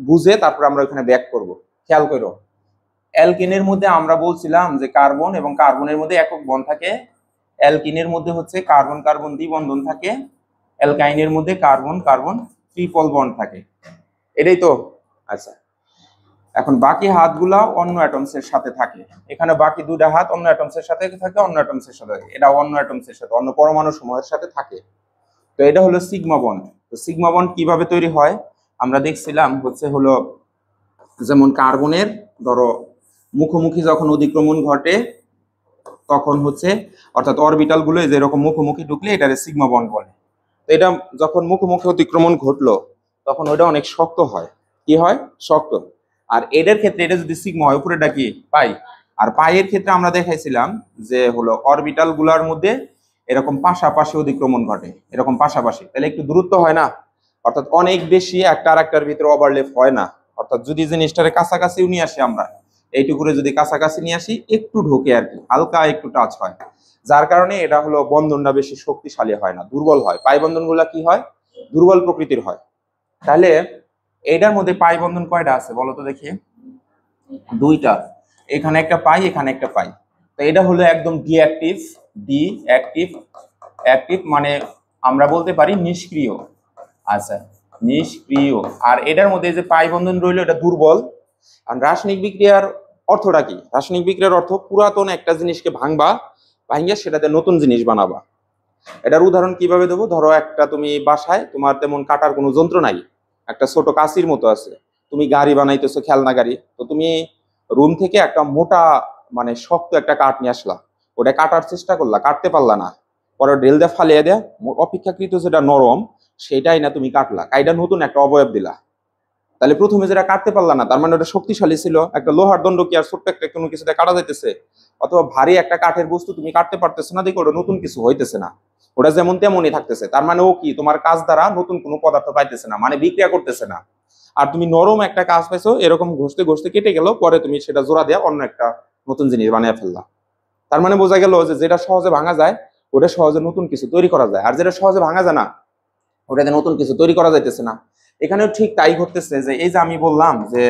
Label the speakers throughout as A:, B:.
A: বুঝে তারপর আমরা ওখানে ব্যাক করব। খেয়াল করো, অ্যালকিনের মধ্যে আমরা বলছিলাম যে কার্বন এবং কার্বনের মধ্যে একক বন্ড থাকে, অ্যালকিনের মধ্যে হচ্ছে কার্বন কার্বন দ্বিবন্ধন থাকে, অ্যালকাইনের মধ্যে কার্বন কার্বন ট্রিপল বন্ড থাকে, এটাই তো। আচ্ছা, এখন বাকি হাতগুলা অন্য অ্যাটমস এর সাথে থাকে, এখানে বাকি দুইটা হাত অন্য অ্যাটমস এর সাথে থাকে, অন্য অ্যাটমস এর সাথে, এটা অন্য অ্যাটমস এর সাথে, অন্য পরমাণু সমূহের সাথে থাকে। তো এটা হলো সিগমা বন্ড। তো সিগমা বন্ড কিভাবে তৈরি হয় আমরা দেখছিলাম, হলো যেমন কার্বনের ধরো মুখোমুখি যখন অতিক্রমণ ঘটে তখন অর্থাৎ অরবিটাল গুলো যেরকম মুখোমুখি ঢুকলে এটারে সিগমা বন্ড বলে। তো এটা যখন মুখোমুখি অতিক্রমণ ঘটলো তখন ওটা অনেক শক্ত হয়। কি হয়? শক্ত। আর এদের ক্ষেত্রে এটা যদি সিগমা হয় উপরেটা কি পাই, আর পাইয়ের ক্ষেত্রে আমরা দেখাইছিলাম যে হলো অরবিটাল গুলার মধ্যে এরকম পাশাপাশি অতিক্রমণ ঘটে, এরকম পাশাপাশি, তাহলে একটু দূরত্ব হয় না, অর্থাৎ অনেক বেশি একটা আর একটার ভিতরে ওভারল্যাপ হয় না। অর্থাৎ যদি জিনিসটারে কাছাকাছিও নিয়ে আসি আমরা, এইটুকুরে যদি কাছাকাছি নিয়ে আসি একটু ঢোকে আর কি, হালকা একটু টাচ হয়, যার কারণে এটা হলো বন্ধনটা বেশি শক্তিশালী হয় না, দুর্বল হয়। পাই বন্ধন গুলা কি হয়? দুর্বল প্রকৃতির হয়। তাহলে এটার মধ্যে পাই বন্ধন কয়টা আছে বলো তো দেখি? দুইটা, এখানে একটা পাই, এখানে একটা পাই। তো এটা হলো একদম ডিঅ্যাক্টিভ, ডিঅ্যাক্টিভ, অ্যাক্টিভ মানে আমরা বলতে পারি নিষ্ক্রিয়। আচ্ছা, নিষ্ক্রিয়। আর এটার মধ্যে যে পাই বন্ধন রইল এটা দুর্বল। আর রাসায়নিক বিক্রিয়ার অর্থটা কি? রাসায়নিক বিক্রিয়ার অর্থ পুরাতন একটা জিনিসকে ভাঙবা, ভাঙিয়ে সেটাতে নতুন জিনিস বানাবা। এটার উদাহরণ কিভাবে দেবো? ধরো একটা তুমি বাসায়, তোমার তেমন কাটার কোনো যন্ত্র নাই, একটা ছোট কাঁচির মতো আছে, তুমি গাড়ি বানাইতেছো, খেলনা গাড়ি, তো তুমি রুম থেকে একটা মোটা মানে শক্ত একটা কাঠ নিয়ে আসলা, ওটা কাটার চেষ্টা করলা, কাটতে পারলা না, পরে ড্রিল দিয়ে ফালিয়ে দেয়া অপেক্ষাকৃত যেটা নরম সেটাই না তুমি কাটলা, কাইটা নতুন একটা অবয়ব দিলা। তাহলে প্রথমে যেটা কাটতে পারলা না তার মানে ওটা শক্তিশালী ছিল। একটা লোহার দণ্ড কি আর ছোট্ট একটা কোনো কিছুতে কাটা যাইতেছে? অথবা ভারী একটা কাঠের বস্তু তুমি কাটতে পারতেছো না দেখো ওটা নতুন কিছু হইতেছে না, ওটা যেমন তেমনই থাকতেছে, তার মানে ও কি তোমার কাজ দ্বারা নতুন কোনো পদার্থ পাইতেছে না, মানে বিক্রিয়া করতেছে না। আর তুমি নরম একটা কাজ পাইছো, এরকম ঘষতে ঘষতে কেটে গেল, পরে তুমি সেটা জোড়া দেওয়া অন্য একটা নতুন জিনিস বানিয়ে ফেললা। তার মানে বোঝা গেল যে যেটা সহজে ভাঙা যায় ওটা সহজে নতুন কিছু তৈরি করা যায়, আর যেটা সহজে ভাঙা যায় না ওটাতে নতুন কিছু তৈরি করা যাইতেছে না। এখানেও ঠিক তাই ঘটতেছে, যে এই যে আমি বললাম যে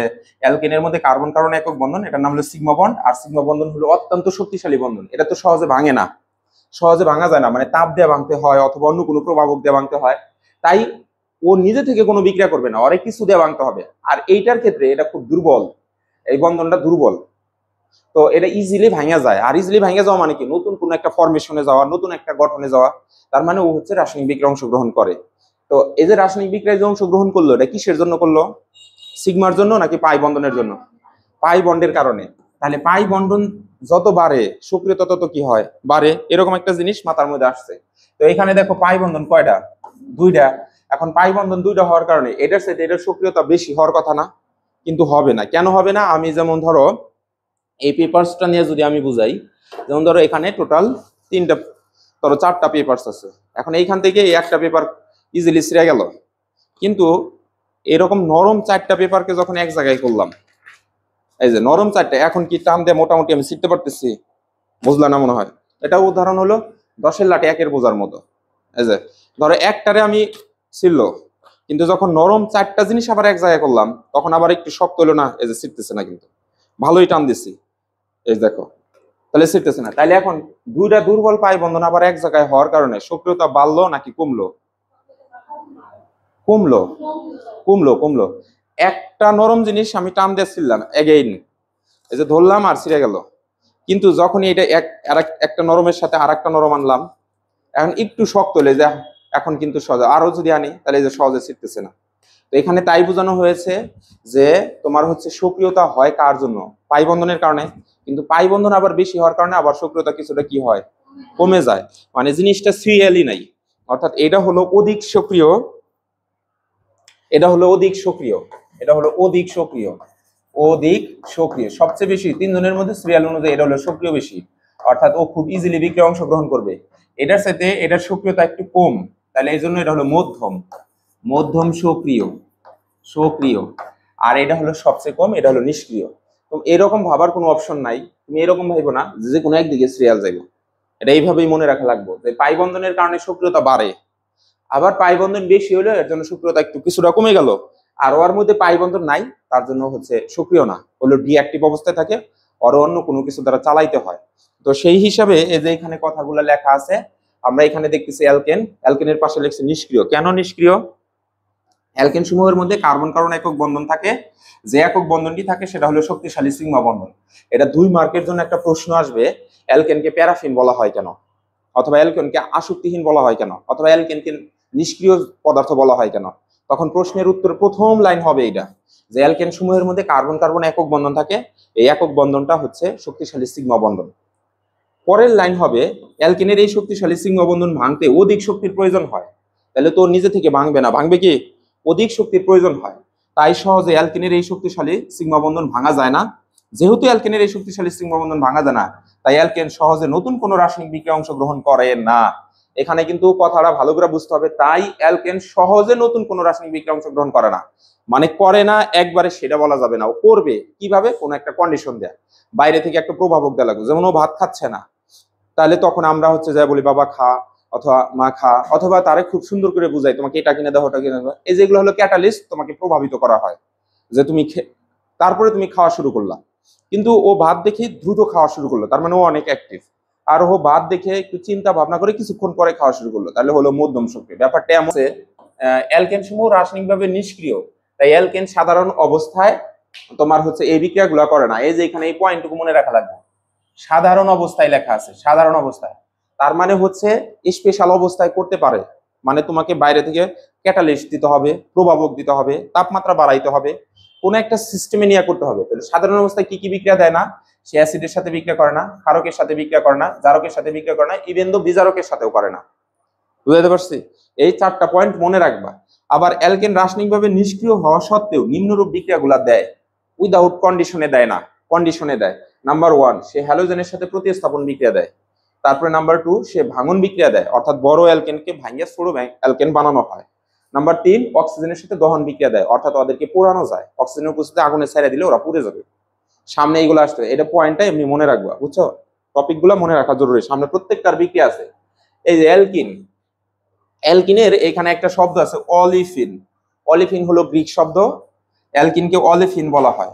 A: অ্যালকেনের মধ্যে কার্বন কার্বন একক বন্ধন, এটার নাম হলো সিগমা বন্ড, আর সিগমা বন্ধন হলো অত্যন্ত শক্তিশালী বন্ধন, এটা তো সহজে ভাঙে না, সহজে ভাঙা যায় না, মানে তাপ দিয়ে ভাঙতে হয় অথবা অন্য কোনো প্রভাবক দিয়ে ভাঙতে হয়। তাই ও নিজে থেকে কোনো বিক্রিয়া করবে না, অনেক কিছু দিয়ে ভাঙতে হবে। আর এইটার ক্ষেত্রে এটা খুব দুর্বল, এই বন্ধনটা দুর্বল, তো এটা ইজিলি ভাঙা যায়। আর ইজিলি ভাঙা যাওয়া মানে কি? নতুন কোনো একটা ফরমেশনে যাওয়া, নতুন একটা গঠনে যাওয়া, তার মানে ও রাসায়নিক বিক্রিয়া অংশগ্রহণ করে। তো এই যে রাসায়নিক বিক্রিয়ায় যে অংশগ্রহণ করলো এটা কিসের জন্য করলো? সিগমার জন্য নাকি পাই বন্ধনের জন্য? পাই বন্ডের কারণে। তাহলে পাই বন্ধন যত বাড়ে সক্রিয়তা তত কি হয়? বাড়ে। এরকম একটা জিনিস মাথার মধ্যে আসছে। তো এখানে দেখো পাই বন্ধন কয়টা? দুইটা। এখন পাই বন্ধন দুইটা হওয়ার কারণে এটার সাথে এটার সক্রিয়তা বেশি হওয়ার কথা না? কিন্তু হবে না। কেন হবে না? আমি যেমন ধরো এই পেপারসটা নিয়ে যদি আমি বুঝাই, যেমন ধরো এখানে টোটাল তিনটা, ধরো চারটা পেপারস আছে, এখন এইখান থেকে একটা পেপার ইজিলি ছিঁড়ে গেল, কিন্তু এরকম নরম চারটা পেপারকে যখন এক জায়গায় করলাম, এই যে নরম চারটা, এখন কি টান দিয়ে মোটামুটি আমি ছিঁড়তে পারতেছি? বুঝলা না মনে হয়? এটা উদাহরণ হলো 10-এর লাঠি 1-এর বোঝার মতো। এই যে ধরো একটারে আমি ছিড়লো, কিন্তু যখন নরম চারটা জিনিস আবার এক জায়গায় করলাম তখন আবার একটু শক্ত হলো না, এই যে ছিঁড়তেছে না, কিন্তু ভালোই টান দিছি, এই দেখো, তাহলে ছিঁড়তেছে না। তাইলে এখন দুইটা দুর্বল পাই বন্ধন আবার এক জায়গায় হওয়ার কারণে সক্রিয়তা বাড়লো নাকি কমলো? কমলো, কমলো, কমলো। একটা নরম জিনিস আমি টান দিয়ে ছিড়লাম, এগেইন এই যে ধরলাম আর ছিঁড়ে গেল, কিন্তু যখনই এটা একটা নরমের সাথে আর একটা নরম আনলাম, এখন একটু শক্ত হলে যে এখন কিন্তু সহজে, আরো যদি আনি তাহলে এই যে সহজে ছিঁড়তেছে না। তো এখানে তাই বোঝানো হয়েছে যে তোমার সক্রিয়তা হয় কার জন্য? পাই বন্ধনের কারণে। কিন্তু পাই বন্ধন আবার বেশি হওয়ার কারণে আবার সক্রিয়তা কিছুটা কি হয়? কমে যায়। মানে জিনিসটা সিরিয়ালি নাই, অর্থাৎ এটা হলো অধিক সক্রিয়, এটা হলো অধিক সক্রিয়, এটা হলো অধিক সক্রিয়, অধিক সক্রিয়, সবচেয়ে বেশি তিনজনের মধ্যে সিরিয়াল অনুযায়ী এটা হলো সক্রিয় বেশি, অর্থাৎ ও খুব ইজিলি বিক্রিয়া অংশগ্রহণ করবে। এটার সাথে এটার সক্রিয়তা একটু কম, তাহলে এই জন্য এটা হলো মধ্যম, মধ্যম সক্রিয়, সক্রিয়। আর এটা হলো সবচেয়ে কম, এটা হলো নিষ্ক্রিয়। তো এরকম ভাবার কোনো অপশন নাই, তুমি এরকম ভাইবো না যে কোনো একদিকে সিরিয়াল যাইবো, এটা এইভাবেই মনে রাখা লাগবে যে পাই বন্ধনের কারণে সক্রিয়তা বাড়ে, আবার পাই বন্ধন বেশি হলে এর জন্য সক্রিয়তা একটু কিছুটা কমে গেল, আর ওর মধ্যে পাই বন্ধন নাই, তার জন্য হচ্ছে সক্রিয় না, হলো ডিঅ্যাক্টিভ অবস্থায় থাকে, আর অন্য কোনো কিছু দ্বারা চালাইতে হয়। তো সেই হিসাবে এই যে এখানে কথাগুলো লেখা আছে, আমরা এখানে দেখতেছি অ্যালকেন, অ্যালকেনের পাশে লিখছি নিষ্ক্রিয়। কেন নিষ্ক্রিয়? অ্যালকেন সমূহের মধ্যে কার্বন কার্বন একক বন্ধন থাকে, যে একক বন্ধনটি থাকে সেটা হলো শক্তিশালী সিগমা বন্ধন। এটা 2 মার্কের জন্য একটা প্রশ্ন আসবে, অ্যালকেনকে প্যারাফিন বলা হয় কেন, অথবা অ্যালকেনকে আসক্তিহীন বলা হয় কেন, অথবা অ্যালকেনকে নিষ্ক্রিয় পদার্থ বলা হয় কেন। তখন প্রশ্নের উত্তর প্রথম লাইন হবে এটা, যে অ্যালকেন সমূহের মধ্যে কার্বন কার্বন একক বন্ধন থাকে, এই একক বন্ধনটা হচ্ছে শক্তিশালী সিগমা বন্ধন। পরের লাইন হবে অ্যালকেনের এই শক্তিশালী সিগমা বন্ধন ভাঙতে অধিক শক্তির প্রয়োজন হয়। তাহলে তো নিজে থেকে ভাঙবে না, ভাঙবে কি? অধিক শক্তির প্রয়োজন হয়। তাই সহজে অ্যালকেনের এই শক্তিশালী সিগমা বন্ধন ভাঙা যায় না। যেহেতু অ্যালকেনের এই শক্তিশালী সিগমা বন্ধন ভাঙা যায় না, তাই অ্যালকেন সহজে নতুন কোনো রাসায়নিক বিক্রিয়ায় অংশগ্রহণ করে না। এখানে কিন্তু কথাটা ভালো করে বুঝতে হবে, তাই অ্যালকেন সহজে নতুন কোনো রাসায়নিক বিক্রিয়ায় অংশগ্রহণ করে না। মানে করে না একবারে সেটা বলা যাবে না, ও করবে কিভাবে? কোনো একটা কন্ডিশন দেয়া, বাইরে থেকে একটা প্রভাবক দেওয়া লাগবে। যেমন ও ভাত খাচ্ছে না, তাহলে তখন আমরা হচ্ছে যাই বলি বাবা খা, অথবা মা খা, অথবা তারে খুব সুন্দর করে বুঝাই তোমাকে এটা কিনে দাও ওটা কিনে দাও। এই যেগুলো হলো ক্যাটালিস্ট, তোমাকে প্রভাবিত করা হয় যে তুমি তারপরে তুমি খাওয়া শুরু করলা। কিন্তু ও ভাত দেখে দ্রুত খাওয়া শুরু করলো, তার মানে ও অনেক অ্যাক্টিভ। আর ও ভাত দেখে একটু চিন্তা ভাবনা করে কিছুক্ষণ পরে খাওয়া শুরু করলো, তাহলে হলো মধ্যম শক্তি। ব্যাপারটা এমন আছে, অ্যালকেন সমূহ রাসায়নিকভাবে নিষ্ক্রিয়, তাই অ্যালকেন সাধারণ অবস্থায় তোমার হচ্ছে এই বিক্রিয়াগুলো করে না। এই যে এখানে এই পয়েন্টটুকু মনে রাখা লাগবে, সাধারণ অবস্থায় লেখা আছে, সাধারণ অবস্থায়। তার মানে হচ্ছে স্পেশাল অবস্থায় করতে পারে, মানে তোমাকে বাইরে থেকে ক্যাটালিস্ট দিতে হবে, প্রভাবক দিতে হবে, তাপমাত্রা বাড়াইতে হবে, কোনো একটা সিস্টেমে নিয়ে করতে হবে। তাহলে সাধারণ অবস্থায় কি কি বিক্রিয়া দেয় না? সে অ্যাসিডের সাথে বিক্রিয়া করে না, ক্ষারকের সাথে বিক্রিয়া করে না, জারকের সাথে বিক্রিয়া করে না, ইভেন দো বিজারকের সাথেও করে না। বুঝতে পারছি? এই 4টা পয়েন্ট মনে রাখবা। আবার অ্যালকেন রাসায়নিকভাবে নিষ্ক্রিয় হওয়া সত্ত্বেও নিম্নরূপ বিক্রিয়াগুলো দেয়, উইদাউট কন্ডিশনে দেয় না, কন্ডিশনে দেয়। নাম্বার 1, সে হ্যালোজেনের সাথে প্রতিস্থাপন বিক্রিয়া দেয়। তারপরে নাম্বার 2, সে ভাঙন বিক্রিয়া দেয়, অর্থাৎ বড় অ্যালকেনকে ভাঙিয়ে ছোট অ্যালকেন বানানো হয়। নাম্বার 3, অক্সিজেনের সাথে দহন বিক্রিয়া দেয়, অর্থাৎ ওদেরকে পোড়ানো যায়, অক্সিজেনের উপস্থিতি আগুনে ছেড়ে দিলে ওরা পুড়ে যাবে। সামনে এইগুলো আসবে, এটা পয়েন্টটা এমনি মনে রাখবা, বুঝছো? টপিকগুলো মনে রাখা জরুরি, সামনে প্রত্যেকটার বিক্রিয়া আছে। এই যে অ্যালকিন, অ্যালকিনের এখানে একটা শব্দ আছে অলিফিন। অলিফিন হলো গ্রিক শব্দ, অ্যালকিনকে অলিফিন বলা হয়।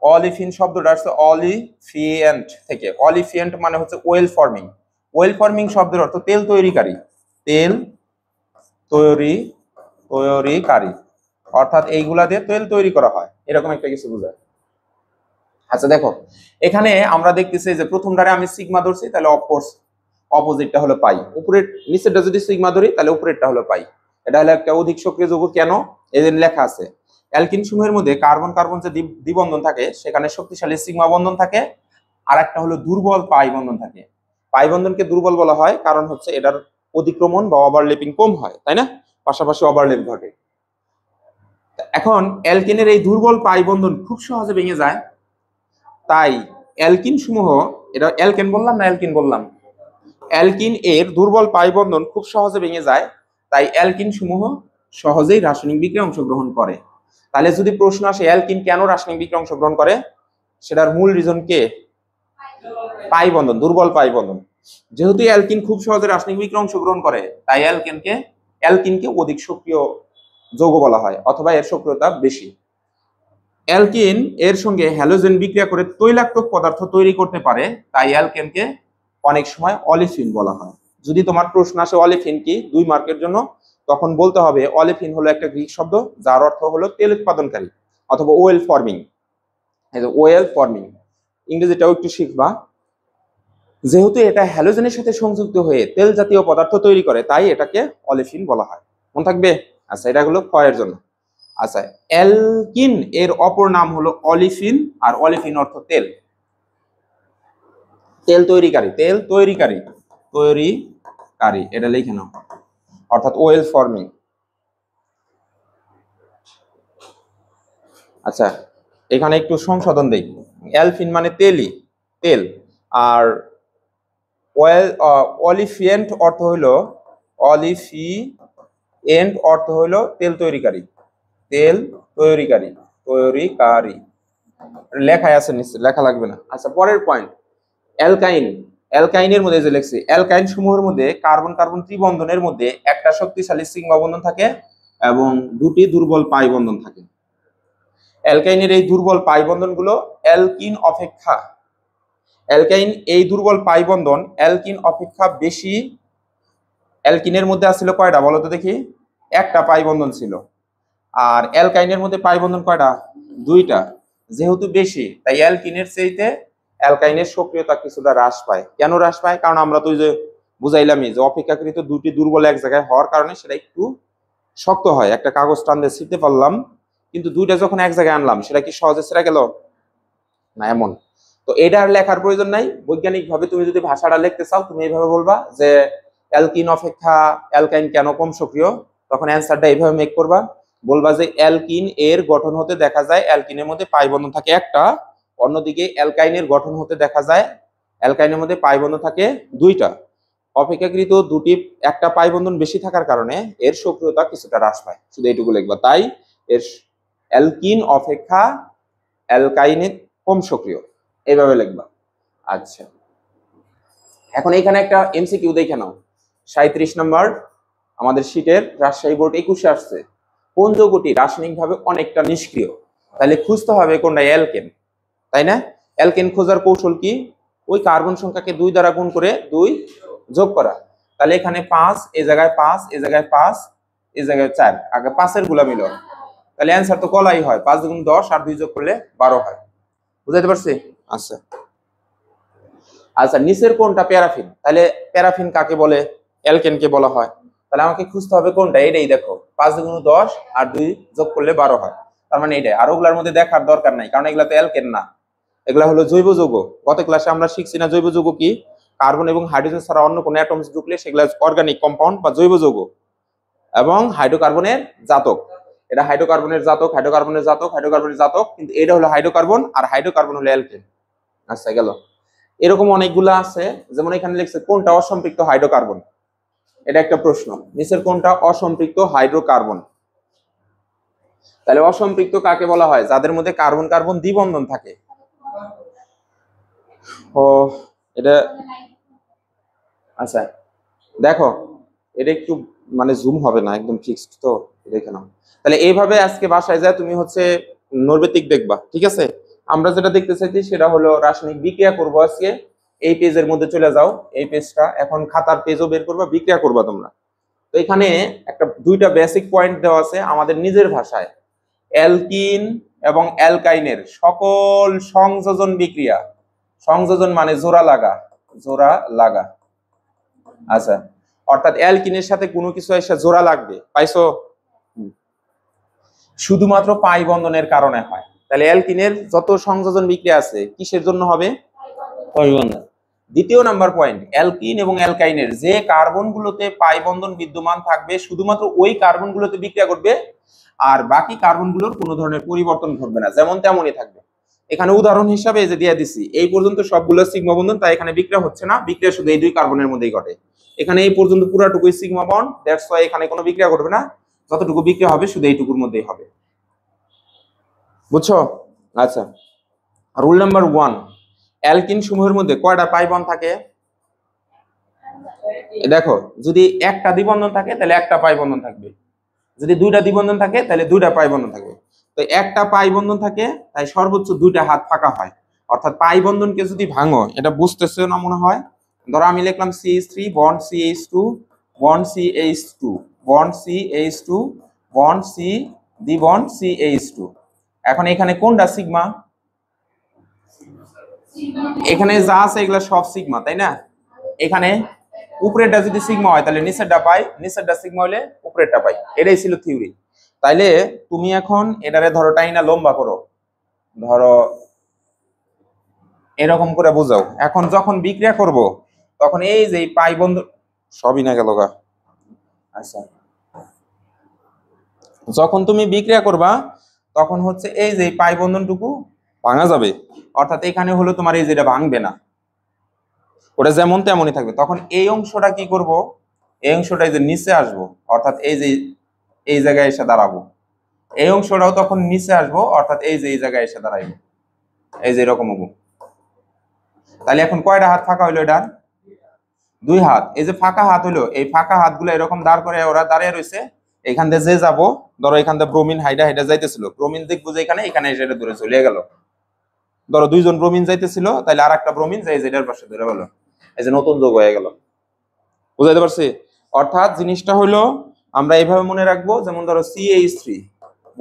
A: অলিফিন শব্দটা আসছে অলিফিয়েন্ট থেকে। অলিফিয়েন্ট মানে হচ্ছে ওয়েল ফর্মিং। ওয়েল ফর্মিং শব্দের অর্থ তেল তৈরিকারী, তেল তৈরিকারী, অর্থাৎ এইগুলা দিয়ে তেল তৈরি করা হয়, এরকম একটা কিছু বোঝায়। আচ্ছা দেখো, এখানে আমরা দেখতেছি যে প্রথমটারে আমি সিগমা ধরছি, তাহলে অফকোর্স অপোজিটটা হলো পাই। উপরের নিচেরটা যদি সিগমা ধরি তাহলে উপরেরটা হলো পাই। এটা হলো একটা অধিক সক্রিয় যৌগ। কেন? এই যে লেখা আছে, অ্যালকিন সমূহের মধ্যে কার্বন কার্বন যে দ্বিবন্ধন থাকে সেখানে শক্তিশালী সিগমা বন্ধন থাকে, আর একটা হলো দুর্বল পাই বন্ধন থাকে। পাই বন্ধনকে দুর্বল বলা হয় কারণ হচ্ছে এটার অতিক্রমণ বা ওভারল্যাপিং কম হয়, তাই না? পাশাপাশি ওভারল্যাপ ঘটে। এখন অ্যালকিনের এই দুর্বল পাই বন্ধন খুব সহজে ভেঙে যায়, তাই অ্যালকিন সমূহ, এটা অ্যালকেন বললাম না অ্যালকিন বললাম, অ্যালকিন এর দুর্বল পাই বন্ধন খুব সহজে ভেঙে যায়, তাই অ্যালকিন সমূহ সহজেই রাসায়নিক বিক্রিয়ায় অংশগ্রহণ করে। তাহলে যদি প্রশ্ন আসে অ্যালকিন কেন রাসায়নিক বিক্রিয়ায় অংশগ্রহণ করে, সেটার মূল রিজন কে? পাই বন্ধন, দুর্বল পাই বন্ধন। যেহেতু অ্যালকিন খুব সহজে রাসায়নিক বিক্রিয়ায় অংশগ্রহণ করে, তাই অ্যালকিনকে অধিক সক্রিয় যৌগ বলা হয়, অথবা এর সক্রিয়তা বেশি। অ্যালকিন এর সঙ্গে হ্যালোজেন বিক্রিয়া করে তৈলাক্তক পদার্থ তৈরি করতে পারে, তাই অ্যালকেনকে অনেক সময় অলিফিন বলা হয়। যদি তোমার প্রশ্ন আসে অলিফিন কি 2 মার্কের জন্য, তখন বলতে হবে অলিফিন হলো একটা গ্রিক শব্দ যার অর্থ হলো তেল উৎপাদনকারী, অথবা ওয়েল ফর্মিং। এই যে ওয়েল ফর্মিং, ইংরেজিটাও একটু শিখবা। যেহেতু এটা হ্যালোজেনের সাথে সংযুক্ত হয়ে তেল জাতীয় পদার্থ তৈরি করে, তাই এটাকে অলিফিন বলা হয়। মনে থাকবে? আচ্ছা, এটা হলো ক্ষয়ের জন্য। আচ্ছা, অ্যালকিন এর অপর নাম হলো অলিফিন, আর অলিফিন অর্থ তেল, তেল তৈরিকারী, তেল তৈরিকারী, তৈরিকারী, এটা লিখে নাও, অর্থাৎ ওয়েল ফর্মিং। আচ্ছা, এখানে একটু সংশোধন দেই, অ্যালফিন মানে তেলই, তেল, আর অলিফিয়েন্ট অর্থ হলো, অলিফিয়েন্ট অর্থ হলো তেল তৈরিকারী, তেল তৈরিকারী, তৈরিকারী। লেখায় আছে নিশ্চয়, লেখা লাগবে না। আচ্ছা, পরের পয়েন্ট অ্যালকাইন। অ্যালকাইনের মধ্যে যে লেখছি, অ্যালকাইন সমূহের মধ্যে কার্বন কার্বন ত্রিবন্ধনের মধ্যে একটা শক্তিশালী সিগমা বন্ধন থাকে এবং 2টি দুর্বল পাই বন্ধন থাকে। অ্যালকাইনের এই দুর্বল পাই বন্ধনগুলো অ্যালকিন অপেক্ষা, অ্যালকাইন এই দুর্বল পাই বন্ধন অ্যালকিন অপেক্ষা বেশি। অ্যালকিনের মধ্যে আসছিল কয়টা বলো তো দেখি? একটা পাই বন্ধন ছিল। আর অ্যালকাইনের মধ্যে পাই বন্ধন কয়টা? দুইটা। যেহেতু বেশি তাই অ্যালকিনের চাইতে অ্যালকাইনের সক্রিয়তা কিছুটা হ্রাস পায়। কেন হ্রাস পায়? কারণ আমরা তো ওই যে বুঝাইলামই যে অপেক্ষাকৃত দুটি দুর্বল এক জায়গায় হওয়ার কারণে সেটা একটু শক্ত হয়। একটা কাগজ টান দিয়ে ছিঁড়তে পারলাম, কিন্তু দুইটা যখন এক জায়গায় আনলাম সেটা কি সহজে ছেড়ে গেল না? এমন। তো এটা আর লেখার প্রয়োজন নাই। বৈজ্ঞানিক ভাবে তুমি যদি ভাষাটা লিখতে চাও তুমি এইভাবে বলবা যে অ্যালকিন অপেক্ষা অ্যালকাইন কেন কম সক্রিয়, তখন অ্যান্সারটা এইভাবে মেক করবা। বলবা যে অ্যালকিন এর গঠন হতে দেখা যায় অ্যালকিনের মধ্যে পাই বন্ধন থাকে একটা, অন্যদিকে অ্যালকাইনের গঠন হতে দেখা যায় অ্যালকাইনের মধ্যে পাই বন্ধন থাকে দুইটা। অপেক্ষাকৃত দুটি একটা পাই বন্ধন বেশি থাকার কারণে এর সক্রিয়তা কিছুটা হ্রাস পায়, শুধু এইটুকু লিখবা। তাই এর অ্যালকিন অপেক্ষা অ্যালকাইনে কম সক্রিয়, এইভাবে লিখবা। আচ্ছা, এখন এখানে একটা এমসিকিউ দেখে নাও। 37 নম্বর আমাদের শীটের রাজশাহী বোর্ড 21-এ আসছে, কোন যৌগটি রাসায়নিকভাবে অনেকটা নিষ্ক্রিয়? তাহলে খুঁজতে হবে কোনটা? অ্যালকেন, তাই না? অ্যালকেন খোঁজার কৌশল কি? ওই কার্বন সংখ্যাকে 2 দ্বারা গুণ করে 2 যোগ করা। তাহলে এখানে 5, এই জায়গায় 5, এই জায়গায় 5, এই জায়গায় 4, আগে 5-এর গুলা মিল। তাহলে অ্যান্সার তো কলাই হয়, 5 গুণ 10 আর 2 যোগ করলে 12 হয়। বুঝাইতে পারছি? আচ্ছা আচ্ছা, নিচের কোনটা প্যারাফিন? তাহলে প্যারাফিন কাকে বলে? অ্যালকেনকে বলা হয়। তাহলে আমাকে খুঁজতে হবে কোনটা। এটাই দেখো, 5 গুণ 10 আর 2 যোগ করলে 12 হয়। তার মানে এটাই। আর ওগুলার মধ্যে দেখার দরকার নাই, কারণ এগুলা তো অ্যালকেন না, এগুলা হলো জৈব যৌগ। গত ক্লাসে আমরা শিখছি না জৈব যৌগ কি? কার্বন এবং হাইড্রোজেন ছাড়া অন্য কোনো অ্যাটমস ঢুকলে সেগুলা অর্গানিক কম্পাউন্ড বা জৈব যৌগ। এবং হাইড্রোকার্বনের জাতক, এটা হাইড্রোকার্বনের জাতক, হাইড্রোকার্বনের জাতক, হাইড্রোকার্বনের জাতক, কিন্তু এটা হলো হাইড্রোকার্বন আর হাইড্রোকার্বন হলো অ্যালকেন। আচ্ছা গেল। এরকম অনেকগুলো আছে, যেমন এখানে লিখছে কোনটা অসম্পৃক্ত হাইড্রোকার্বন, এটা একটা প্রশ্ন। নিচের কোনটা অসম্পৃক্ত হাইড্রোকার্বন? তাহলে অসম্পৃক্ত কাকে বলা হয়? যাদের মধ্যে কার্বন কার্বন দ্বিবন্ধন থাকে। ও এটা আচ্ছা দেখো, এটা একটু মানে জুম হবে না, একদম ফিক্সড তো, দেখে নাও। তাহলে এইভাবে আজকে বাসায় যায় তুমি হচ্ছে নৈর্ব্যতিক দেখবা, ঠিক আছে? আমরা যেটা দেখতে চাইছি সেটা হলো রাসায়নিক বিক্রিয়া করবো আজকে। এই পেজের মধ্যে চলে যাও, এই পেজটা এখন খাতার পেজও বের করবা, বিক্রিয়া করবা তোমরা। তো এখানে একটা দুইটা বেসিক পয়েন্ট দেওয়া আছে আমাদের নিজের ভাষায়। অ্যালকিন এবং অ্যালকাইনের সকল সংযোজন বিক্রিয়া, সংযোজন মানে জোড়া লাগা, জোড়া লাগা। আচ্ছা, অর্থাৎ অ্যালকিনের সাথে কোনো কিছু এসে জোড়া লাগবে, পাইছো? শুধুমাত্র পাই বন্ধনের কারণে হয়। তাহলে অ্যালকিনের যত সংযোজন বিক্রিয়া আছে কিসের জন্য হবে? পাই বন্ধন। দ্বিতীয় নাম্বার পয়েন্ট, অ্যালকিন এবং অ্যালকাইনের যে কার্বনগুলোতে পাই বন্ধন বিদ্যমান থাকবে শুধুমাত্র ওই কার্বনগুলোতে বিক্রিয়া করবে, আর বাকি কার্বনগুলোর কোনো ধরনের পরিবর্তন ঘটবে না, যেমন তেমনই থাকবে। এখানে উদাহরণ হিসাবে এই যে দিয়ে দিছি, এই পর্যন্ত সবগুলো সিগমা বন্ধন, তাই এখানে বিক্রিয়া হচ্ছে না, বিক্রিয়া শুধু এই দুই কার্বনের মধ্যেই ঘটে। এখানে এই পর্যন্ত পুরাটুকুই সিগমা বন্ড, দ্যাটস ওয়াই এখানে কোনো বিক্রিয়া ঘটবে না, যতটুকু বিক্রিয়া হবে শুধু এইটুকুর মধ্যেই হবে। বুঝছো? আচ্ছা, রুল নাম্বার 1, অ্যালকিন সমূহের মধ্যে কয়টা পাই বন্ড থাকে? দেখো, যদি একটা দ্বিবন্ধন থাকে তাহলে একটা পাই বন্ধন থাকবে, যদি দুইটা দ্বিবন্ধন থাকে তাহলে দুইটা পাই বন্ধন থাকবে। তো একটা পাই বন্ধন থাকে তাই সর্বোচ্চ দুইটা হাত ফাঁকা হয়। অর্থাৎ পাই বন্ধনকে যদি ভাঙো, এটা বুঝতেছো না মনে হয়? ধরো আমি লিখলাম CH3 bond CH2 bond CH2 bond CH2 bond C দ্বিবন্ড CH2। এখন এখানে কোনটা সিগমা? এখানে যা আছে এগুলা সব সিগমা, তাই না? এখানে উপরেরটা যদি সিগমা হয় তাহলে নিচেরটা পাই, নিচেরটা সিগমা হলে উপরেরটা পাই। এটাই ছিল থিওরি। তাইলে তুমি এখন এটারে ধরো টাইনা লম্বা করো, ধরো এরকম করে বোঝাও। এখন যখন বিক্রিয়া করব তখন এই যে পাই বন্ধন সবই না গেল গা। আচ্ছা, যখন তুমি বিক্রিয়া করবা তখন হচ্ছে এই যে পাই বন্ধনটুকু ভাঙা যাবে, অর্থাৎ এখানে হলো তোমার এই যেটা ভাঙবে না, ওটা যেমন তেমনই থাকবে। তখন এই অংশটা কি করব? এই অংশটা এই যে নিচে আসবো, অর্থাৎ এই যে এই জায়গায় এসে দাঁড়াবো। এই অংশটাও তখন নিচে আসবো, অর্থাৎ এই যে এই জায়গায় এসে দাঁড়াইবো, এই যে এরকম হবো। তাহলে এখন কয়টা হাত ফাঁকা হইলো? এটার 2 হাত। এই যে ফাঁকা হাত হলো, এই ফাঁকা হাতগুলো এরকম দাঁড় করে ওরা দাঁড়িয়ে রয়েছে, এখান থেকে যে যাবো, ধরো এখান থেকে ব্রোমিন হাইডা হাইডা যাইতেছিল, ব্রোমিন দেখবো যে এখানে এখানে এসে এটা দূরে চলে গেল। ধরো দুইজন ব্রোমিন যাইতেছিল, তাহলে আর একটা ব্রোমিন যাই যেটার পাশে ধরে গেল, এই যে নতুন যোগ হয়ে গেল। বুঝাইতে পারছি? অর্থাৎ জিনিসটা হলো আমরা এইভাবে মনে রাখবো, যেমন ধরো CH3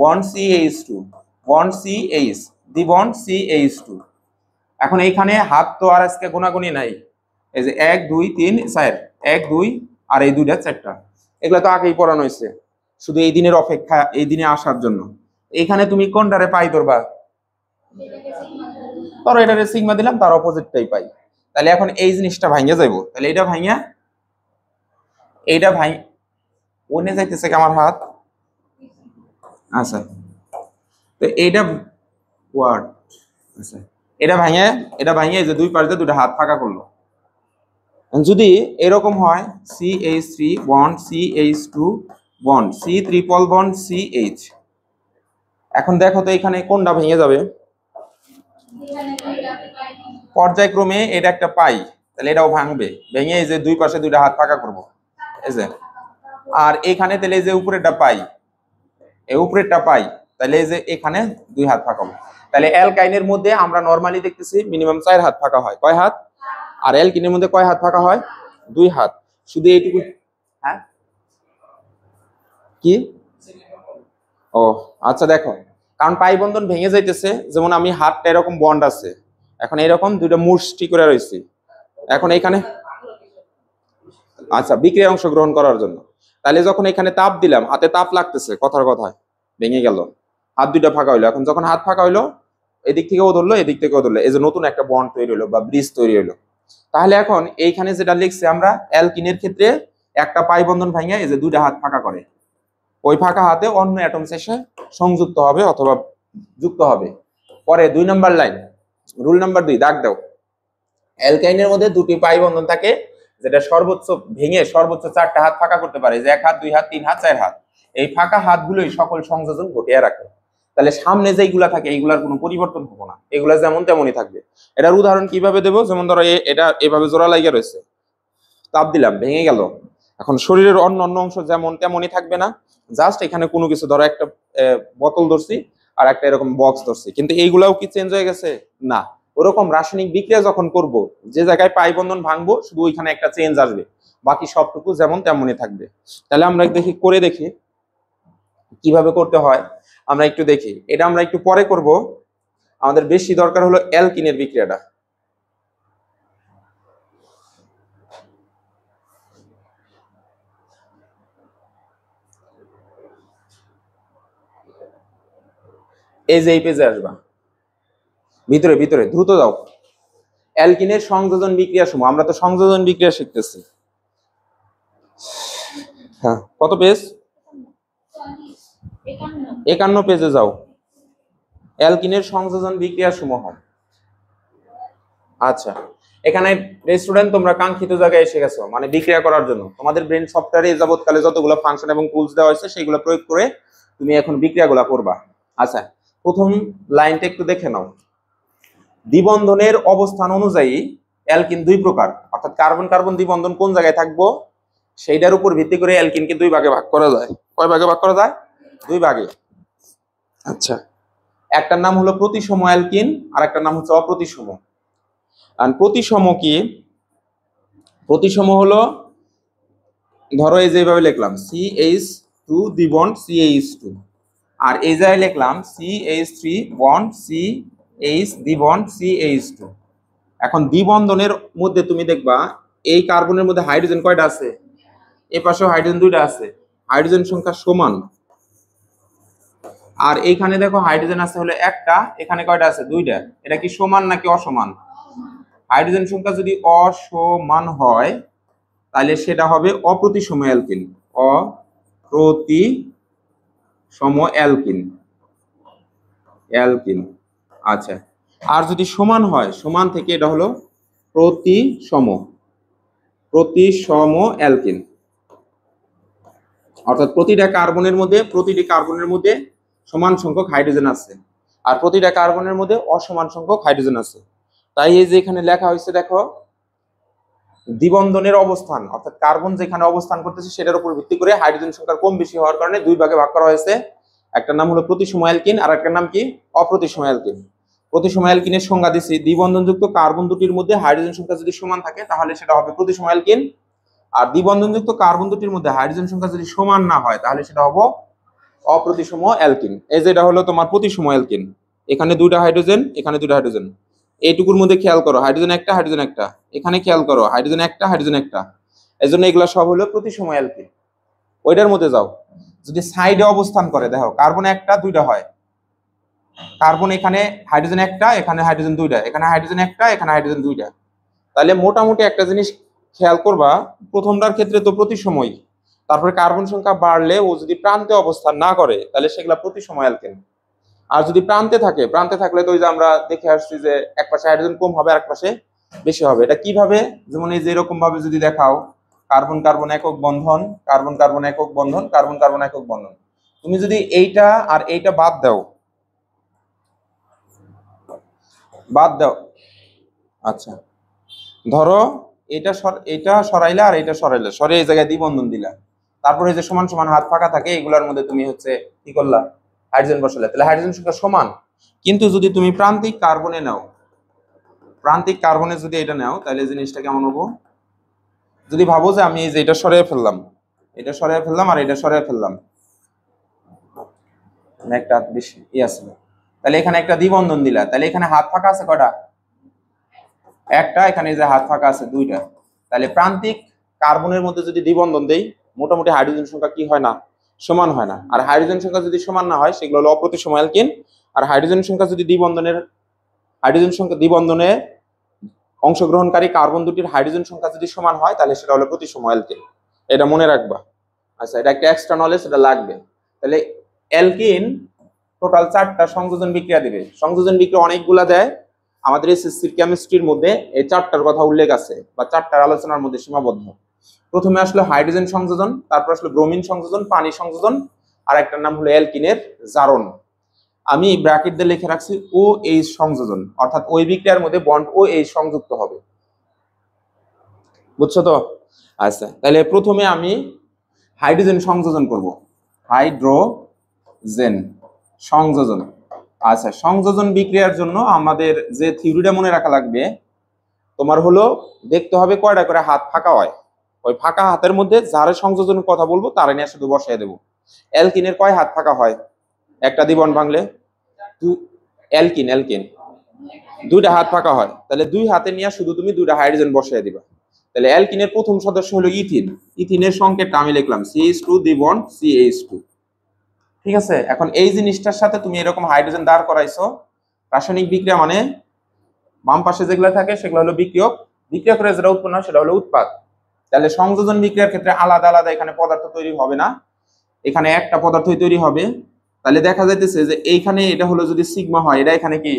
A: bond CH2 bond CH দ্বি বন্ড CH2। এখন এইখানে হাত তো আর আজকে গোনাগুনি নাই, এই যে 1 2 3 4, 1 2 আর এই দুইটা চারটা, এগুলা তো আগেই পড়ানো হয়েছে, শুধু এই দিনের অপেক্ষা, এই দিনে আসার জন্য। এখানে তুমি কোনটারে পাই ধরবা? ধরো এটারে সিগমা দিলাম, তার অপোজিটটাই পাই। তাহলে এখন এই জিনিসটা ভাঙে যাইবো, তাহলে এইটা ভাঙিয়া এইটা ভাই ওনে যাইতেছে কি আমার হাত? আচ্ছা, তো এইটা ওয়ার্ড, আচ্ছা এটা ভাঙে এই যে দুই পাশে দুটো হাত ফাঁকা করলো। যদি এরকম হয় CH3 bond CH2 bond C triple bond CH, এখন দেখো তো এখানে কোনটা ভেঙে যাবে? পর্যায়ক্রমে এটা একটা পাই, তাহলে এটাও ভাঙবে, ভেঙে এই যে দুই পাশে দুইটা হাত ফাঁকা করবো, এই যে। আর এখানে তাহলে এই যে উপরেরটা পাই, এই উপরেরটা পাই, তাহলে এই যে এখানে দুই হাত ফাঁকা হবে। তাহলে অ্যালকাইনের মধ্যে আমরা নরমালি দেখতেছি মিনিমাম 4 হাত ফাঁকা হয়। কয় হাত? আর অ্যালকিনের মধ্যে কয় হাত ফাঁকা হয়? 2 হাত। শুধু এইটুকু। হ্যাঁ কি? ও আচ্ছা, দেখো, কারণ পাই বন্ধন ভেঙে যাইতেছে, যেমন আমি হাতটা এরকম বন্ড আছে, এখন এরকম দুইটা মুষ্টি করে রয়েছি, এখন এখানে আচ্ছা বিক্রিয়ায় অংশগ্রহণ করার জন্য। তাহলে যখন এখানে তাপ দিলাম, হাতে তাপ লাগতেছে, কথার কথায় ভেঙে গেল, হাত দুইটা ফাঁকা হইলো। এখন যখন হাত ফাঁকা হইলো, এদিক থেকেও ধরলো এদিক থেকেও ধরলো, এই যে নতুন একটা বন্ড তৈরি হলো বা ব্রিজ তৈরি হলো। তাহলে এখন এইখানে যেটা লিখছে আমরা, অ্যালকিনের ক্ষেত্রে একটা পাই বন্ধন ভাঙে এই যে দুইটা হাত ফাঁকা করে, ওই ফাঁকা হাতে অন্য অ্যাটম শেষে সংযুক্ত হবে অথবা যুক্ত হবে। পরে 2 নম্বর লাইন, রুল নাম্বার 2, দাগ দাও। অ্যালকাইনের মধ্যে দুটি পাই বন্ধন থাকে, যেটা সর্বোচ্চ ভেঙে সর্বোচ্চ 4টা হাত ফাঁকা করতে পারে, যে 1 হাত 2 হাত 3 হাত 4 হাত। এই ফাঁকা হাতগুলোই সকল সংযোজন ঘটিয়ে রাখে। তাহলে সামনে যেইগুলা থাকে এইগুলার কোনো পরিবর্তন হবে না, এগুলা যেমন তেমনই থাকবে। এটার উদাহরণ কিভাবে দেবো? যেমন ধরো এটা এভাবে জোড়া লাগিয়ে রয়েছে, তাপ দিলাম, ভেঙে গেল। এখন শরীরের অন্য অন্য অংশ যেমন তেমনই থাকবে না, জাস্ট এখানে কোনো কিছু, ধরো একটা বোতল ধরছি আর একটা এরকম বক্স ধরছি, কিন্তু এইগুলাও কি চেঞ্জ হয়ে গেছে? না। ওরকম রাসায়নিক বিক্রিয়া যখন করব, যে জায়গায় পাই বন্ধন ভাঙবো শুধু ওইখানে একটা চেঞ্জ আসবে, বাকি সবটুকু যেমন তেমনই থাকবে। তাহলে আমরা দেখি, করে দেখি কিভাবে করতে হয়। আমরা একটু দেখি, এটা আমরা একটু পরে করব, আমাদের বেশি দরকার হলো অ্যালকিনের বিক্রিয়াটা। এই যে এই পেজে আসবা, ভিতরে ভিতরে দ্রুত যাও। অ্যালকিনের সংযোজন বিক্রিয়া সমূহ, আমরা তো সংযোজন বিক্রিয়া শিখতেছি। হ্যাঁ, কত পেজ? 51 পেজে যাও, অ্যালকিনের সংযোজন বিক্রিয়া সমূহ। আচ্ছা, এখানে স্টুডেন্ট তোমরা কাঙ্ক্ষিত জায়গায় এসে গেছো, মানে বিক্রিয়া করার জন্য। তোমাদের ব্রেন সফটওয়্যারে যাবতকালে যতগুলো ফাংশন এবং টুলস দেওয়া হয়েছে সেগুলো প্রয়োগ করে তুমি এখন বিক্রিয়াগুলো করবা। আচ্ছা, প্রথম লাইনটা একটু দেখে নাও। দ্বিবন্ধনের অবস্থান অনুযায়ী অ্যালকিন 2 প্রকার, অর্থাৎ কার্বন কার্বন দ্বিবন্ধন কোন জায়গায় থাকবো সেইটার উপর ভিত্তি করে অ্যালকিনকে 2 ভাগে ভাগ করা যায়। কয় ভাগে ভাগ করা যায়? 2 ভাগে। আচ্ছা, একটার নাম হলো প্রতিসম অ্যালকিন আর একটার নাম হচ্ছে অপ্রতিসম। আর প্রতিসম কি? প্রতিসম হলো, ধরো এই যেভাবে লিখলাম CH2 দ্বিবন্ড CH2, আর এই জায়গায় লিখলাম CH3 বন্ড CH দ্বিবন্ড CH2। এখন দ্বিবন্ধনের মধ্যে তুমি দেখবা এই কার্বনের মধ্যে হাইড্রোজেন কয়টা আছে? এই পাশেও হাইড্রোজেন 2টা আছে, হাইড্রোজেন সংখ্যা সমান। আর এইখানে দেখো হাইড্রোজেন আছে হলো একটা, এখানে কয়টা আছে? 2টা। এটা কি সমান নাকি অসমান? হাইড্রোজেন সংখ্যা যদি অসমান হয় তাহলে সেটা হবে অপ্রতিসম অ্যালকিন, অপ্রতিসম অ্যালকিন, অ্যালকিন। আচ্ছা, আর যদি সমান হয়, সমান থেকে এটা হলো প্রতিসম, প্রতিসম অ্যালকিন। অর্থাৎ প্রতিটি কার্বনের মধ্যে সমান সংখ্যক হাইড্রোজেন আছে, আর প্রতিটা কার্বনের মধ্যে অসমান সংখ্যক হাইড্রোজেন আছে। তাই এই যে এখানে লেখা হয়েছে দেখো, দ্বিবন্ধনের অবস্থান অর্থাৎ কার্বন যেখানে অবস্থান করতেছে সেটার উপর ভিত্তি করে হাইড্রোজেন সংখ্যার কম বেশি হওয়ার কারণে দুই ভাগে ভাগ করা হয়েছে। একটা নাম হলো প্রতিসম অ্যালকিন আর একটা নাম কি অপ্রতিসম অ্যালকিন। প্রতিসম অ্যালকিনের সংজ্ঞা দিছি, দ্বিবন্ধনযুক্ত কার্বন দুটির মধ্যে হাইড্রোজেন সংখ্যা যদি সমান থাকে তাহলে সেটা হবে প্রতিসম অ্যালকিন, আর দ্বিবন্ধনযুক্ত কার্বন দুটির মধ্যে হাইড্রোজেন সংখ্যা যদি সমান না হয় তাহলে সেটা হবে অপ্রতিসম অ্যালকিন। এই যেটা হলো তোমার প্রতিসম অ্যালকিন, এখানে দুইটা হাইড্রোজেন এখানে দুইটা হাইড্রোজেন, এইটুকুর মধ্যে খেয়াল করো হাইড্রোজেন একটা হাইড্রোজেন একটা, এখানে খেয়াল করো হাইড্রোজেন একটা হাইড্রোজেন একটা, এই জন্য এগুলা সব হলো প্রতিসম অ্যালকিন। ওইটার মধ্যে যাও, যদি সাইডে অবস্থান করে দেখো কার্বন একটা দুইটা হয়, কার্বন এখানে হাইড্রোজেন একটা এখানে হাইড্রোজেন দুইটা, এখানে হাইড্রোজেন একটা এখানে হাইড্রোজেন দুইটা, তাহলে মোটামুটি একটা জিনিস খেয়াল করবা, প্রথমটার ক্ষেত্রে তো প্রতিসমই, তারপরে কার্বন সংখ্যা বাড়লে ও যদি প্রান্তে অবস্থান না করে তাহলে সেগুলা প্রতিসম অ্যালকেন। আর যদি প্রান্তে থাকে, প্রান্তে থাকলে তো ওই যে আমরা দেখে আসছি যে এক পাশে হাইড্রোজেন কম হবে আর এক পাশে বেশি হবে। এটা কিভাবে, যেমন এই যে এরকম ভাবে যদি দেখাও কার্বন কার্বন একক বন্ধন, কার্বন কার্বন একক বন্ধন, কার্বন কার্বন একক বন্ধন, তুমি যদি এইটা আর এইটা বাদ দাও, বাদ দাও, আচ্ছা ধরো এটা সরাইলা আর এটা সরাইলা, সরে এই জায়গায় দ্বিবন্ধন দিলা, তারপরে যে সমান সমান হাত ফাঁকা থাকে এগুলোর মধ্যে তুমি হচ্ছে কি করলা হাইড্রোজেন বসালে, তাহলে হাইড্রোজেন সংখ্যা সমান। কিন্তু যদি তুমি প্রান্তিক কার্বনে নাও, প্রান্তিক কার্বনে যদি এটা নাও তাহলে জিনিসটা কেমন হবো, যদি ভাবো যে আমি এই যে এটা সরিয়ে ফেললাম, এটা সরিয়ে ফেললাম আর এটা সরিয়ে ফেললাম, একটা বেশি আছে, তাহলে এখানে একটা দ্বিবন্ধন দিলা, তাহলে এখানে হাত ফাঁকা আছে কয়টা, একটা, এখানে যে হাত ফাঁকা আছে দুইটা, তাহলে প্রান্তিক কার্বনের মধ্যে যদি দ্বিবন্ধন দেই মোটামুটি হাইড্রোজেন সংখ্যা কি হয় না, সমান হয় না। আর হাইড্রোজেন সংখ্যা যদি সমান না হয় সেগুলো হলো অপ্রতিসম অ্যালকিন। আর হাইড্রোজেন সংখ্যা যদি দ্বিবন্ধনে অংশগ্রহণকারী কার্বন দুটির হাইড্রোজেন সংখ্যা যদি সমান হয় তাহলে সেটা হলো প্রতিসম অ্যালকিন। এটা মনে রাখবা। আচ্ছা, এটা একটা এক্সট্রা নলেজ, এটা লাগবে। তাহলে অ্যালকিন টোটাল 4টা সংযোজন বিক্রিয়া দিবে। সংযোজন বিক্রিয়া অনেকগুলা দেয়, আমাদের এসএসসির কেমিস্ট্রির মধ্যে এই 4টার কথা উল্লেখ আছে বা 4টার আলোচনার মধ্যে সীমাবদ্ধ। প্রথমে আসলো হাইড্রোজেন সংযোজন, তারপর আসলো ব্রোমিন সংযোজন, পানি সংযোজন, আর একটার নাম হলো অ্যালকিনের জারণ। আমি ব্র্যাকেট দিয়ে লিখে রাখছি ও এইচ সংযোজন, অর্থাৎ ওই বিক্রিয়ার মধ্যে বন্ড ও এইচ সংযুক্ত হবে, বুঝছো তো? আচ্ছা, তাহলে প্রথমে আমি হাইড্রোজেন সংযোজন করব, হাইড্রোজেন সংযোজন। আচ্ছা, সংযোজন বিক্রিয়ার জন্য আমাদের যে থিওরিটা মনে রাখা লাগবে, তোমার হলো দেখতে হবে কয়টা করে হাত ফাঁকা হয়, ওই ফাঁকা হাতের মধ্যে যার সংযোজনের কথা বলবো তারা নিয়ে শুধু বসাই দেবো। অ্যালকিনের কয় হাত ফাঁকা হয়, একটা দ্বিবন্ধন ভাঙলে অ্যালকিন দুইটা হাত ফাঁকা হয়, তাহলে দুই হাতে নিয়ে শুধু তুমি দুইটা হাইড্রোজেন বসাই দিবা। তাহলে অ্যালকিনের প্রথম সদস্য হলো ইথিন, ইথিনের সংকেতটা আমি লিখলাম CH2 দ্বিবন্ধন CH2। ঠিক আছে, এখন এই জিনিসটার সাথে তুমি এরকম হাইড্রোজেন দাঁড় করাইছো, রাসায়নিক বিক্রিয়া মানে বাম পাশে যেগুলো থাকে সেগুলো হলো বিক্রিয়ক, বিক্রিয়া করে যেটা উৎপন্ন হয় সেটা হলো উৎপাদ। তাহলে সংযোজন বিক্রিয়ার ক্ষেত্রে আলাদা আলাদা এখানে পদার্থ তৈরি হবে না, এখানে একটা পদার্থই তৈরি হবে। তাহলে দেখা যাইতেছে যে এইখানে এটা হলো যদি সিগমা হয়, এটা এখানে কি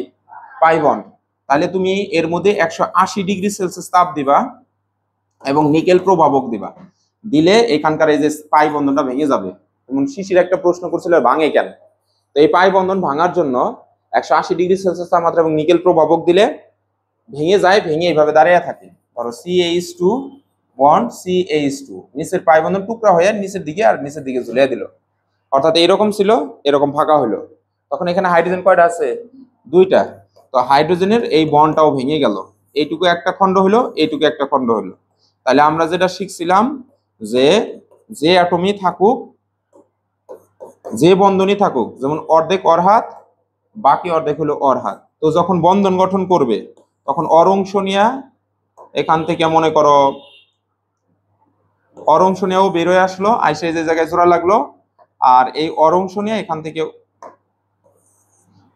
A: পাই বন্ড, তাহলে তুমি এর মধ্যে 180 ডিগ্রি সেলসিয়াস তাপ দিবা এবং নিকেল প্রভাবক দিবা, দিলে এখানকার এই যে পাই বন্ধনটা ভেঙে যাবে। যেমন শিশির একটা প্রশ্ন করছিল ভাঙে কেন, তো এই পাই বন্ধন ভাঙার জন্য 180 ডিগ্রি সেলসিয়াস তাপমাত্রা এবং নিকেল প্রভাবক দিলে ভেঙে যায়, ভেঙে এইভাবে দাঁড়িয়ে থাকে। ধরো CH2 বন্ড CH2, নিচের পাই বন্ধন টুকরা হয়ে নিচের দিকে আর নিচের দিকে ঝুলিয়ে দিল, অর্থাৎ এরকম ছিল, এরকম ফাঁকা হলো। তখন এখানে হাইড্রোজেন কয়টা আছে, দুইটা, তো হাইড্রোজেনের এই বন্ডটাও ভেঙে গেল, এইটুকু একটা খণ্ড হলো, এইটুকু একটা খণ্ড হলো। তাহলে আমরা যেটা শিখছিলাম যে যে অ্যাটমই থাকুক, যে বন্ধনই থাকুক, যেমন অর্ধেক অর হাত বাকি অর্ধেক হলো অর হাত, তো যখন বন্ধন গঠন করবে তখন অর অংশ নিয়ে এখান থেকে মনে করো অর অংশ নিয়েও বেরোয় আসলো, আইসে যে জায়গায় জোড়া লাগলো, আর এই অর অংশ নিয়ে এখান থেকে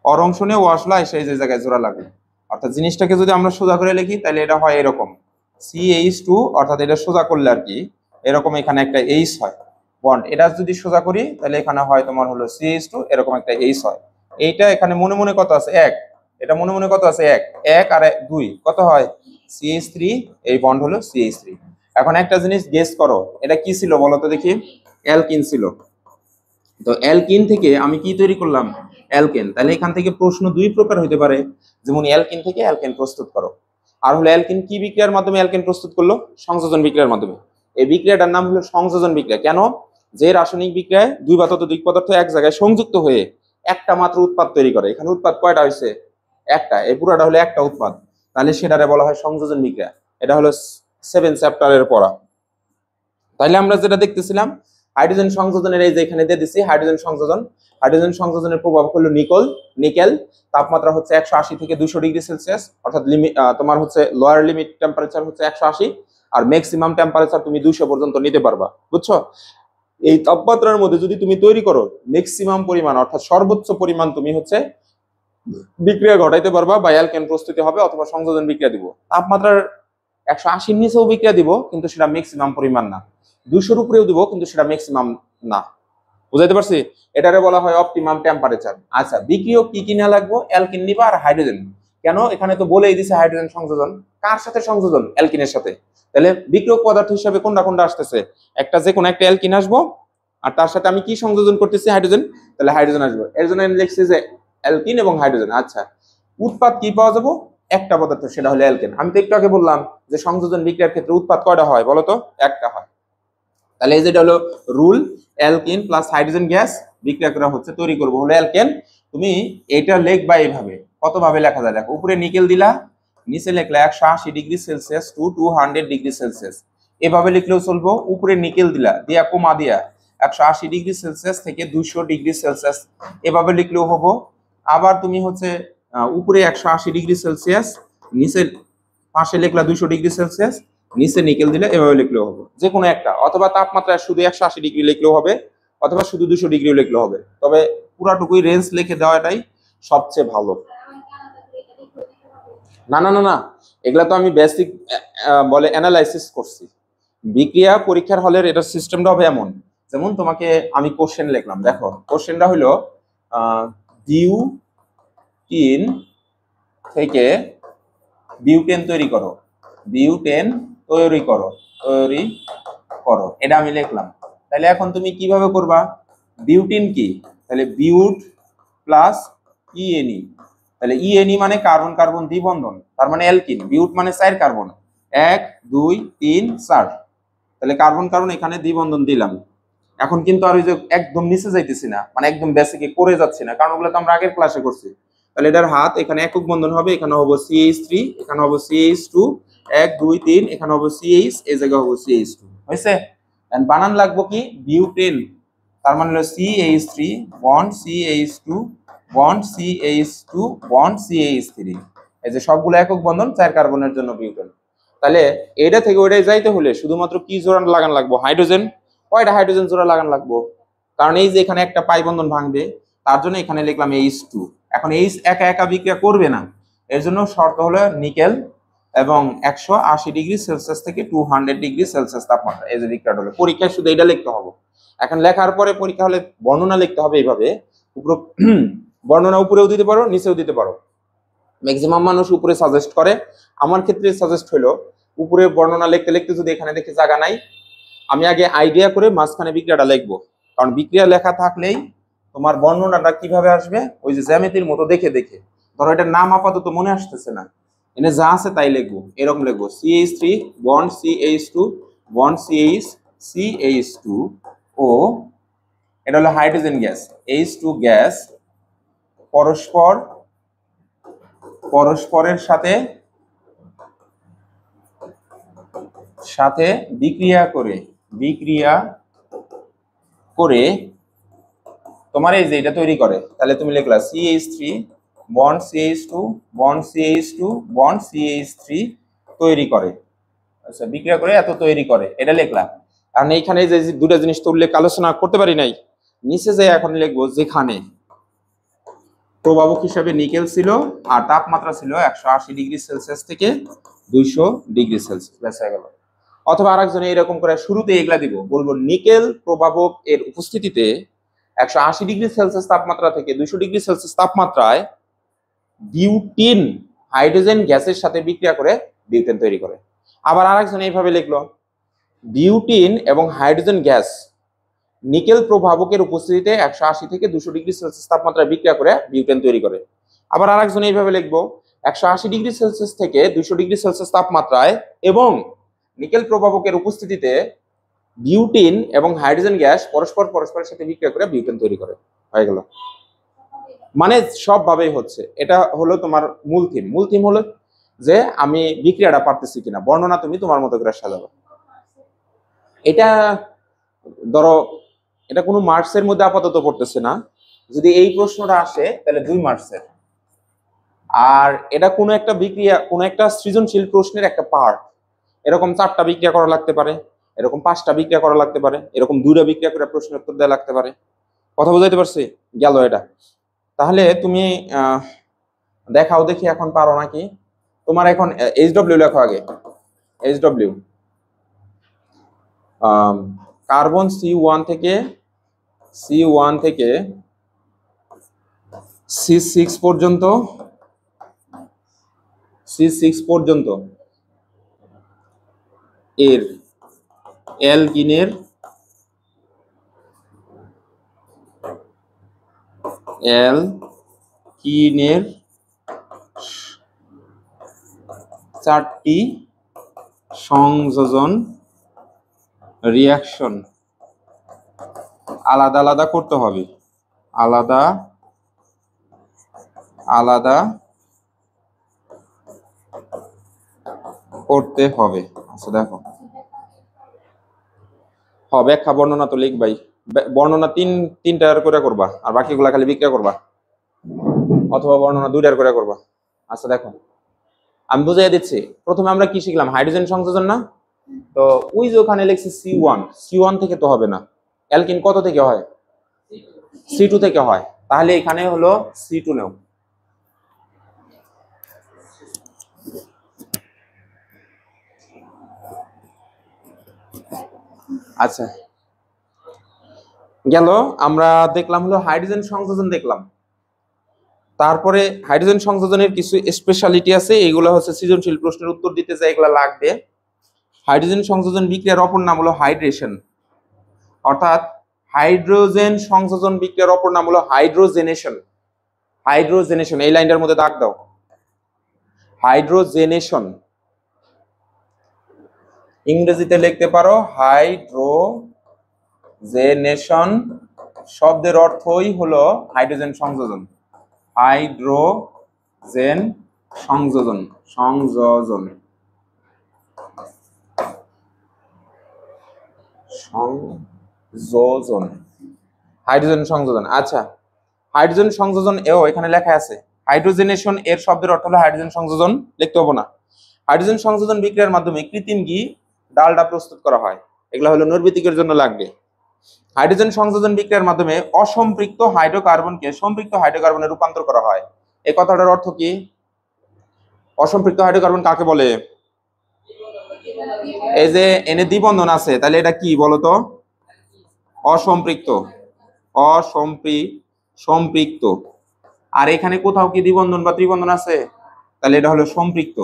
A: অর অংশ নিয়ে ও আসলো, আইসে যে জায়গায় জোড়া লাগলো। অর্থাৎ জিনিসটাকে যদি আমরা সোজা করে লিখি তাহলে এটা হয় এরকম CH2, অর্থাৎ এটা সোজা করলে আর কি এরকম এখানে একটা H হয় বন্ড, এটা যদি সোজা করি তাহলে এখানে হয় তোমার হলো CH2, এরকম একটা H হয়। এইটা এখানে মনে মনে কত আছে 1, এটা মনে মনে কত আছে 1, 1 আর 2 কত হয় CH3, এই বন্ড হলো CH3। এখন একটা জিনিস গেস করো, এটা কি ছিল বলো তো দেখি, অ্যালকিন ছিল, তো অ্যালকিন থেকে আমি কি তৈরি করলাম, অ্যালকেন। তাহলে এখান থেকে প্রশ্ন দুই প্রকার হতে পারে, যেমন অ্যালকিন থেকে অ্যালকেন প্রস্তুত করো। আর হলো অ্যালকিন কি বিক্রিয়ার মাধ্যমে অ্যালকিন প্রস্তুত করলো? সংযোজন বিক্রিয়ার মাধ্যমে। এই বিক্রিয়াটার নাম হলো সংযোজন বিক্রিয়া। কেন? যে রাসায়নিক বিক্রিয়ায় দুই বা ততোধিক পদার্থ এক জায়গায় সংযুক্ত হয়ে একটা মাত্র উৎপাদ তৈরি করে। এখানে উৎপাদ কয়টা হয়েছে? একটা। এই পুরোটা হলো একটা উৎপাদ, তাহলে সেটারে বলা হয় সংযোজন বিক্রিয়া। এটা হলো 7 চ্যাপ্টারের পড়া। তাইলে আমরা যেটা দেখতেছিলাম হাইড্রোজেন সংযোজনের, এই যে এখানে দিয়ে দিচ্ছি হাইড্রোজেন সংযোজন। হাইড্রোজেন সংযোজনের প্রভাব হলো নিকেল। তাপমাত্রা হচ্ছে 180 থেকে 200 ডিগ্রি সেলসিয়াস, অর্থাৎ তোমার হচ্ছে লোয়ার লিমিট টেম্পারেচার হচ্ছে 180, আর ম্যাক্সিমাম টেম্পারেচার তুমি 200 পর্যন্ত নিতে পারবা। বুঝছো? এই তাপমাত্রার মধ্যে যদি তুমি তৈরি করো ম্যাক্সিমাম পরিমাণ, অর্থাৎ সর্বোচ্চ পরিমাণ তুমি হচ্ছে বিক্রিয়া ঘটাইতে পারবা বা অ্যালকেন প্রস্তুতি হবে অথবা সংযোজন বিক্রিয়া দিব। তাপমাত্রার 180 নিচেও বিক্রিয়া দিব, কিন্তু সেটা ম্যাক্সিমাম পরিমাণ না। 200-র উপরেও দিব, কিন্তু সেটা ম্যাক্সিমাম না। বুঝাইতে পারছি? এটারে বলা হয় অপটিমাম টেম্পারেচার। আচ্ছা, বিক্রিয়ক কি কি না লাগবো? অ্যালকিন নিবা আর হাইড্রোজেন। কেন? এখানে তো বলেই দিছে হাইড্রোজেন সংযোজন। কার সাথে সংযোজন? অ্যালকিনের সাথে। তাহলে বিক্রিয়ক পদার্থ হিসেবে কোনটা কোনটা আসতেছে? একটা যে কোনো একটা অ্যালকিন আসবো, আর তার সাথে আমি কি সংযোজন করতেছি? হাইড্রোজেন। তাহলে হাইড্রোজেন আসবে। এর জন্য আমি লিখছি যে অ্যালকিন এবং হাইড্রোজেন। আচ্ছা, উৎপাদ কি পাওয়া যাবো? একটা পদার্থ, সেটা হলো অ্যালকেন। আমি তো একটু আগে বললাম যে সংযোজন বিক্রিয়ার ক্ষেত্রে উৎপাদ কয়টা হয় বলো তো? একটা হয়। তাহলে এই যেটা হলো rule, alkyne plus hydrogen gas বিক্রিয়া করা হচ্ছে, তৈরি করবো হলো অ্যালকেন। তুমি এটা লিখবা এইভাবে। কত ভাবে লেখা যায় দেখো, উপরে নিকেল দিলা, নিচে লিখলা 180 degree Celsius to 200 degree Celsius. এভাবে লিখলেও চলবো। উপরে নিকেল দিলা, দিয়া কমা দিয়া 180 ডিগ্রি সেলসিয়াস থেকে 200 ডিগ্রি সেলসিয়াস, এভাবে লিখলেও হবো। আবার তুমি হচ্ছে উপরে 180 ডিগ্রি সেলসিয়াস, নিচে পাশে লিখলা 200 ডিগ্রি সেলসিয়াস, নিচে নিকেল দিলে এভাবে লিখলেও হবে, যে কোনো একটা। অথবা তাপমাত্রা শুধু 180 ডিগ্রি লিখলেও হবে, অথবা শুধু 200 ডিগ্রি লিখলেও হবে। তবে পুরাটুকুই রেঞ্জ লিখে দেওয়াটাই সবচেয়ে ভালো। না না না না, এগুলা তো আমি বেসিক বলে অ্যানালাইসিস করছি। বিক্রিয়া পরীক্ষার হলের এটা সিস্টেমটা হবে এমন, যেমন তোমাকে আমি কোশ্চেন লিখলাম। দেখো কোশ্চেনটা হলো বিউটিন থেকে বিউটেন তৈরি করো, বিউটেন তৈরি করো, এটা আমি লিখলাম। তাহলে এখন তুমি কিভাবে করবা? বিউটিন কি? তাহলে বিউট প্লাস ইএনই। তাহলে ইএনই মানে কার্বন কার্বন দ্বিবন্ধন, তার মানে অ্যালকিন। বিউট মানে 4 কার্বন, 1 2 3 4। তাহলে কার্বন কার্বন এখানে দ্বিবন্ধন দিলাম। এখন কিন্তু আর ওই যে একদম নিচে যাইতেছি না, মানে একদম বেসিকে করে যাচ্ছি না, কারণ ওগুলো তো আমরা আগের ক্লাসে করছি। তাহলে এটার হাত এখানে একক বন্ধন হবে, এখানে হবো CH3, এখানে হবো CH2, 1 2 3, এখানে হবো CH, এই জায়গায় হবো CH2। হয়েছে? এন্ড বানান লাগবো কি? বিউটেন। তার মানে হলো CH3 bond CH2 bond CH2 bond CH3। এই যে সবগুলো একক বন্ধন, 4 কার্বনের জন্য বিউটেন। তাহলে এটা থেকে ওইটাই যাইতে হলে শুধুমাত্র কি জোড়া লাগান লাগবো? হাইড্রোজেন। কয়টা হাইড্রোজেন জোড়া লাগান লাগবো? কারণ এই যে এখানে একটা পাই বন্ধন ভাঙবে, তার জন্য এখানে লিখলাম H2। এখন H একা একা বিক্রিয়া করবে না, এর জন্য শর্ত হলো নিকেল এবং 180 ডিগ্রি সেলসিয়াস থেকে 200 ডিগ্রি সেলসিয়াস তাপমাত্রা। এই যে বিক্রিয়াটা হলো, পরীক্ষায় শুধু এটা লিখতে হবে। এখন লেখার পরে পরীক্ষা হলে বর্ণনা লিখতে হবে এইভাবে। উপরে বর্ণনা উপরেও দিতে পারো, নিচেও দিতে পারো। ম্যাক্সিমাম মানুষ উপরে সাজেস্ট করে, আমার ক্ষেত্রে সাজেস্ট হলো উপরে বর্ণনা লিখতে লিখতে যদি এখানে দেখে জায়গা নাই, আমি আগে আইডিয়া করে মাঝখানে বিক্রিয়াটা লিখবো। কারণ বিক্রিয়া লেখা থাকলেই তোমার বর্ণনাটা কিভাবে আসবে? ওই যে জ্যামিতির মতো দেখে দেখে। ধরো এটার নাম আপাতত মনে আসতেছে না, এনে যা আছে তাই লিখবো। এরকম লিখবো CH3 bond CH2 bond CH2 ও এটা হলো হাইড্রোজেন গ্যাস H2 গ্যাস পরস্পরের সাথে বিক্রিয়া করে তোমার এই যে এটা তৈরি করে। তাহলে তুমি লিখলা CH3 bond CH2 bond CH2 bond CH3 তৈরি করে। আচ্ছা, বিক্রিয়া করে এত তৈরি করে, এটা লিখলাম। কারণ এইখানে যে দুটো জিনিস তো উল্লেখ আলোচনা করতে পারি নাই, নিচে যে এখন লিখবো যেখানে প্রভাবক হিসাবে নিকেল ছিল আর তাপমাত্রা ছিল 180 ডিগ্রি সেলসিয়াস থেকে 200 ডিগ্রি সেলসিয়াস, ব্যাস হয়ে গেল। অথবা আরেকজনে এরকম করে শুরুতে এগুলা দিব, বলবো নিকেল প্রভাবক এর উপস্থিতিতে 180 ডিগ্রি সেলসিয়াস তাপমাত্রা থেকে 200 ডিগ্রি সেলসিয়াস তাপমাত্রায় বিউটিন হাইড্রোজেন গ্যাসের সাথে বিক্রিয়া করে বিউটেন তৈরি করে। আবার আরেকজন এইভাবে লিখলো, বিউটিন এবং হাইড্রোজেন গ্যাস নিকেল প্রভাবকের উপস্থিতিতে 180 থেকে 200 ডিগ্রি সেলসিয়াস তাপমাত্রায় বিক্রিয়া করে বিউটেন তৈরি করে। আবার আরেকজন এইভাবে লিখবো, 180°C থেকে 200°C তাপমাত্রায় এবং নিকেল প্রভাবকের উপস্থিতিতে বিউটিন এবং হাইড্রোজেন গ্যাস পরস্পরের সাথে বিক্রিয়া করে বিউটেন তৈরি করে। হয়ে গেল, মানে সবভাবেই হচ্ছে। এটা হলো তোমার মূল থিম হলো যে আমি বিক্রিয়াটা পারতেছি কিনা, বর্ণনা তুমি তোমার মতো করে সাজাবো। এটা ধরো এটা কোনো মার্কসের মধ্যে আপাতত পড়তেছে না, যদি এই প্রশ্নটা আসে তাহলে 2 মার্কসের। আর এটা কোনো একটা বিক্রিয়া, কোনো একটা সৃজনশীল প্রশ্নের একটা পার্ট। এরকম 4টা বিক্রিয়া করা লাগতে পারে, এরকম 5টা বিক্রিয়া করা লাগতে পারে, এরকম 2টা বিক্রিয়া করে প্রশ্নের উত্তর দেওয়া লাগতে পারে। কথা বুঝাইতে পারছি? গেল এটা। তাহলে তুমি দেখাও দেখি এখন পারো নাকি। তোমার এখন HW লেখো আগে। HW কার্বন C1 থেকে C6 পর্যন্ত এর অ্যালকিনের চারটি সংযোজন রিঅ্যাকশন আলাদা আলাদা করতে হবে, আলাদা করতে হবে। আচ্ছা দেখো, ব্যাখ্যা বর্ণনা তো লিখবাই, বর্ণনা তিনটার করে করবা আর বাকিগুলা খালি বিক্রিয়া করবা, অথবা বর্ণনা 2টার করে করবা। আচ্ছা দেখো আমি বুঝাই দিচ্ছি। প্রথমে আমরা কি শিখলাম? হাইড্রোজেন সংযোজন না? তো ওই যে ওখানে লিখছি C1 থেকে তো হবে না, অ্যালকিন কত থেকে হয়? C2 থেকে হয়। তাহলে এখানে হলো C2 নেও। আচ্ছা গেল, আমরা দেখলাম হলো হাইড্রোজেন সংযোজন দেখলাম। তারপরে হাইড্রোজেন সংযোজনের কিছু স্পেশালিটি আছে, এগুলো হচ্ছে সৃজনশীল প্রশ্নের উত্তর দিতে যায় এগুলো লাগবে। হাইড্রোজেন সংযোজন বিক্রিয়ার অপর নাম হলো হাইড্রেশন, অর্থাৎ হাইড্রোজেন সংযোজন বিক্রিয়ার অপর নাম হলো হাইড্রোজেনেশন। এই লাইনটার মধ্যে দাগ দাও, হাইড্রোজেনেশন। ইংরেজিতে লিখতে পারো হাইড্রোজেনেশন শব্দের অর্থই হলো হাইড্রোজেন সংযোজন। হাইড্রোজেন সংযোজন হাইড্রোজেন সংযোজন। আচ্ছা, হাইড্রোজেন সংযোজন এও এখানে লেখা আছে। হাইড্রোজেনেশন এর শব্দের অর্থ হলো হাইড্রোজেন সংযোজন, লিখতে হবে না। হাইড্রোজেন সংযোজন বিক্রিয়ার মাধ্যমে কৃত্রিম ঘি, ডালডা প্রস্তুত করা হয়। এগুলো হলো নৈর্ব্যতিকের জন্য লাগবে। হাইড্রোজেন সংযোজন বিক্রিয়ার মাধ্যমে অসম্পৃক্ত হাইড্রোকার্বনকে সম্পৃক্ত হাইড্রোকার্বনে রূপান্তর করা হয়। এই কথাটার অর্থ কি? অসম্পৃক্ত হাইড্রোকার্বন কাকে বলে? এই যে এনে দ্বিবন্ধন আছে, তাহলে এটা কি বলতো? সম্পৃক্ত। আর এখানে কোথাও কি দ্বিবন্ধন বা ত্রিবন্ধন আছে? তাহলে এটা হলো সম্পৃক্ত।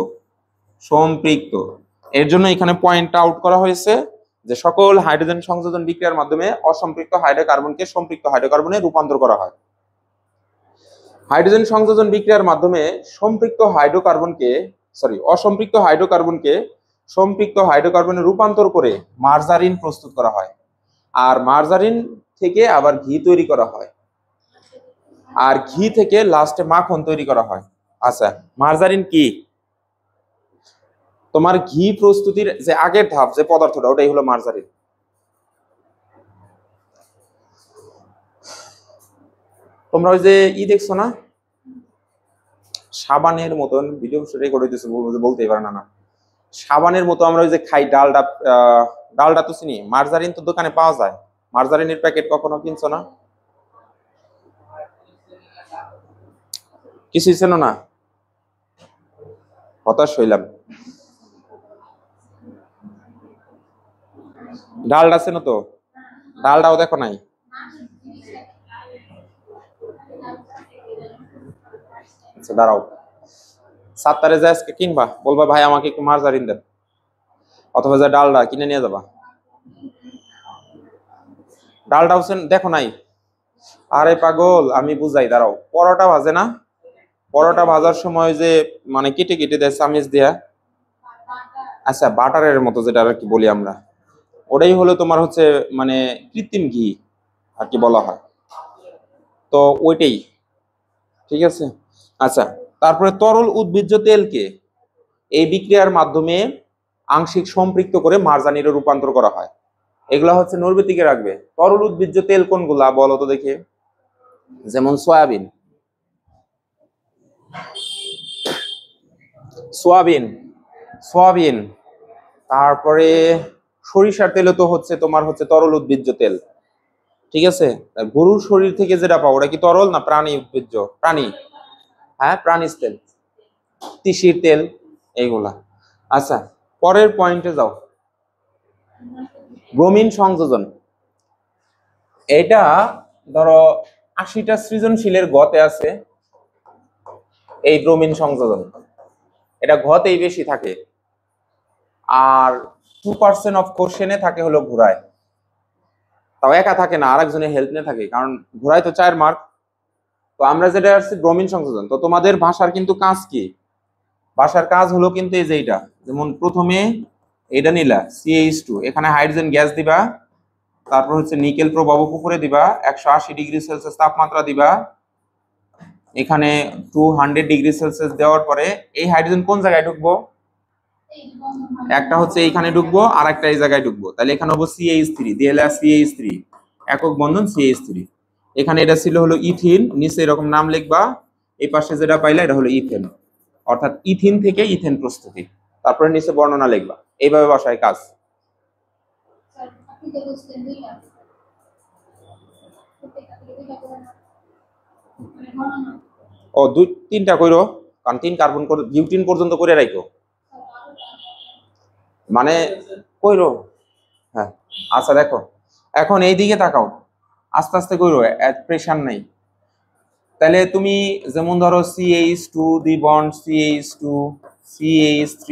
A: এর জন্য এখানে পয়েন্ট আউট করা হয়েছে যে সকল হাইড্রোজেন সংযোজন বিক্রিয়ার মাধ্যমে অসম্পৃক্ত হাইড্রোকার্বনকে সম্পৃক্ত হাইড্রোকার্বনে রূপান্তর করা হয়। হাইড্রোজেন সংযোজন বিক্রিয়ার মাধ্যমে অসম্পৃক্ত হাইড্রোকার্বনকে সম্পৃক্ত হাইড্রোকার্বনে রূপান্তর করে মার্জারিন প্রস্তুত করা হয়। আর মার্জারিন থেকে আবার ঘি তৈরি করা হয়, আর ঘি থেকে লাস্টে মাখন তৈরি করা হয়। আচ্ছা, মার্জারিন কি? তোমার ঘি প্রস্তুতির যে আগের ধাপ, যে পদার্থটা, ওটাই হলো মার্জারিন। তোমরা ওই যে দেখছো না, সাবানের মতন ভিডিও রেকর্ড হইতেছে, বলতেই পারে না, সাবানের মতো আমরা ওই যে খাই ডালডা তো চিনি, মার্জারিন তো দোকানে পাওয়া যায়। মার্জারিনের প্যাকেট কখনো কিনছো না? কিছুই চেনো না? হতাশ হইলাম। ডালডা চেনো তো? ডালডাও দেখো নাই? আচ্ছা দাঁড়াও, 7 তারিখে আজকে কিনবা, বলবা ভাই আমাকে একটু মার্জারিন দেন, অথবা যা ডালডা কিনে নিয়ে যাবা। ডালডাও দেখো নাই? আরে পাগল, আমি বুঝাই, দাঁড়াও। পরোটা ভাজে না, পরোটা ভাজার সময় যে মানে কেটে কেটে দেয় চামিচ দেয়া, আচ্ছা বাটারের মতো যেটা আর কি বলি আমরা, ওটাই হলো তোমার হচ্ছে মানে কৃত্রিম ঘি আর কি বলা হয়, তো ওইটাই। ঠিক আছে। আচ্ছা, তারপরে তরল উদ্ভিজ্জ তেলকে এই বিক্রিয়ার মাধ্যমে আংশিক সম্পৃক্ত করে মার্জানিরে রূপান্তর করা হয়। এগুলা হচ্ছে নৈর্ব্যতিকে রাখবে। তরল উদ্ভিজ্জ তেল কোনগুলা বলো তো দেখি? যেমন সয়াবিন, সোয়াবিন, সোয়াবিন, তারপরে সরিষার তেলও তো হচ্ছে তোমার হচ্ছে তরল উদ্ভিজ্জ তেল। ঠিক আছে। গরুর শরীর থেকে যেটা পাও ওটা কি তরল না প্রাণী উদ্ভিজ্জ? প্রাণী, হ্যাঁ প্রাণীজ তেল, তিসির তেল, এইগুলা। আচ্ছা, পরের পয়েন্টে যাও। ব্রোমিন সংযোজন, এটা ধরো 80টা সৃজনশীলের গতে আছে এই ব্রোমিন সংযোজন, এটা ঘতেই বেশি থাকে, আর 2% অফ কোশ্চেনে থাকে হলো ঘোড়ায়। তাও একা থাকে না, আরেকজনের হেল্প নিয়ে থাকে, কারণ ঘোড়ায় তো 4 মার্ক। তো আমরা যেটা আসছি ব্রোমিন সংযোজন, তো তোমাদের ভাষার কিন্তু কাজ কি? ভাষার কাজ হলো কিন্তু এই যে এইটা, যেমন প্রথমে এটা নিলা CH2, এখানে হাইড্রোজেন গ্যাস দিবা, তারপর হচ্ছে নিকেল প্রবাহ পুকুরে দিবা, 180 ডিগ্রি সেলসিয়াস তাপমাত্রা দিবা, এখানে 200 ডিগ্রি সেলসিয়াস দেওয়ার পরে এই হাইড্রোজেন কোন জায়গায় ঢুকবো? একটা হচ্ছে এইখানে ঢুকবো আর একটা এই জায়গায় ঢুকবো, তাহলে এখানে হবো CH3, দিয়েলা CH3, একক বন্ধন CH3। এখানে এটা ছিল হলো ইথিন, নিচে এরকম নাম লিখবা, এই পাশে যেটা পাইলা এটা হলো ইথেন, অর্থাৎ ইথিন থেকে ইথেন প্রস্তুতি, তারপরে নিচে বর্ণনা লিখবা। এইভাবে বাসায় কাজ। ও 2-3টা কইরো, কারণ 3 কার্বন করে বিউটিন পর্যন্ত করে রাখো, মানে কইরো। হ্যাঁ, আচ্ছা দেখো, এখন এই দিকে তাকাও, আস্তে আস্তে কইরো, প্রেশার নাই। তাহলে তুমি যেমন ধরো CH2 দি bond CH2, CH3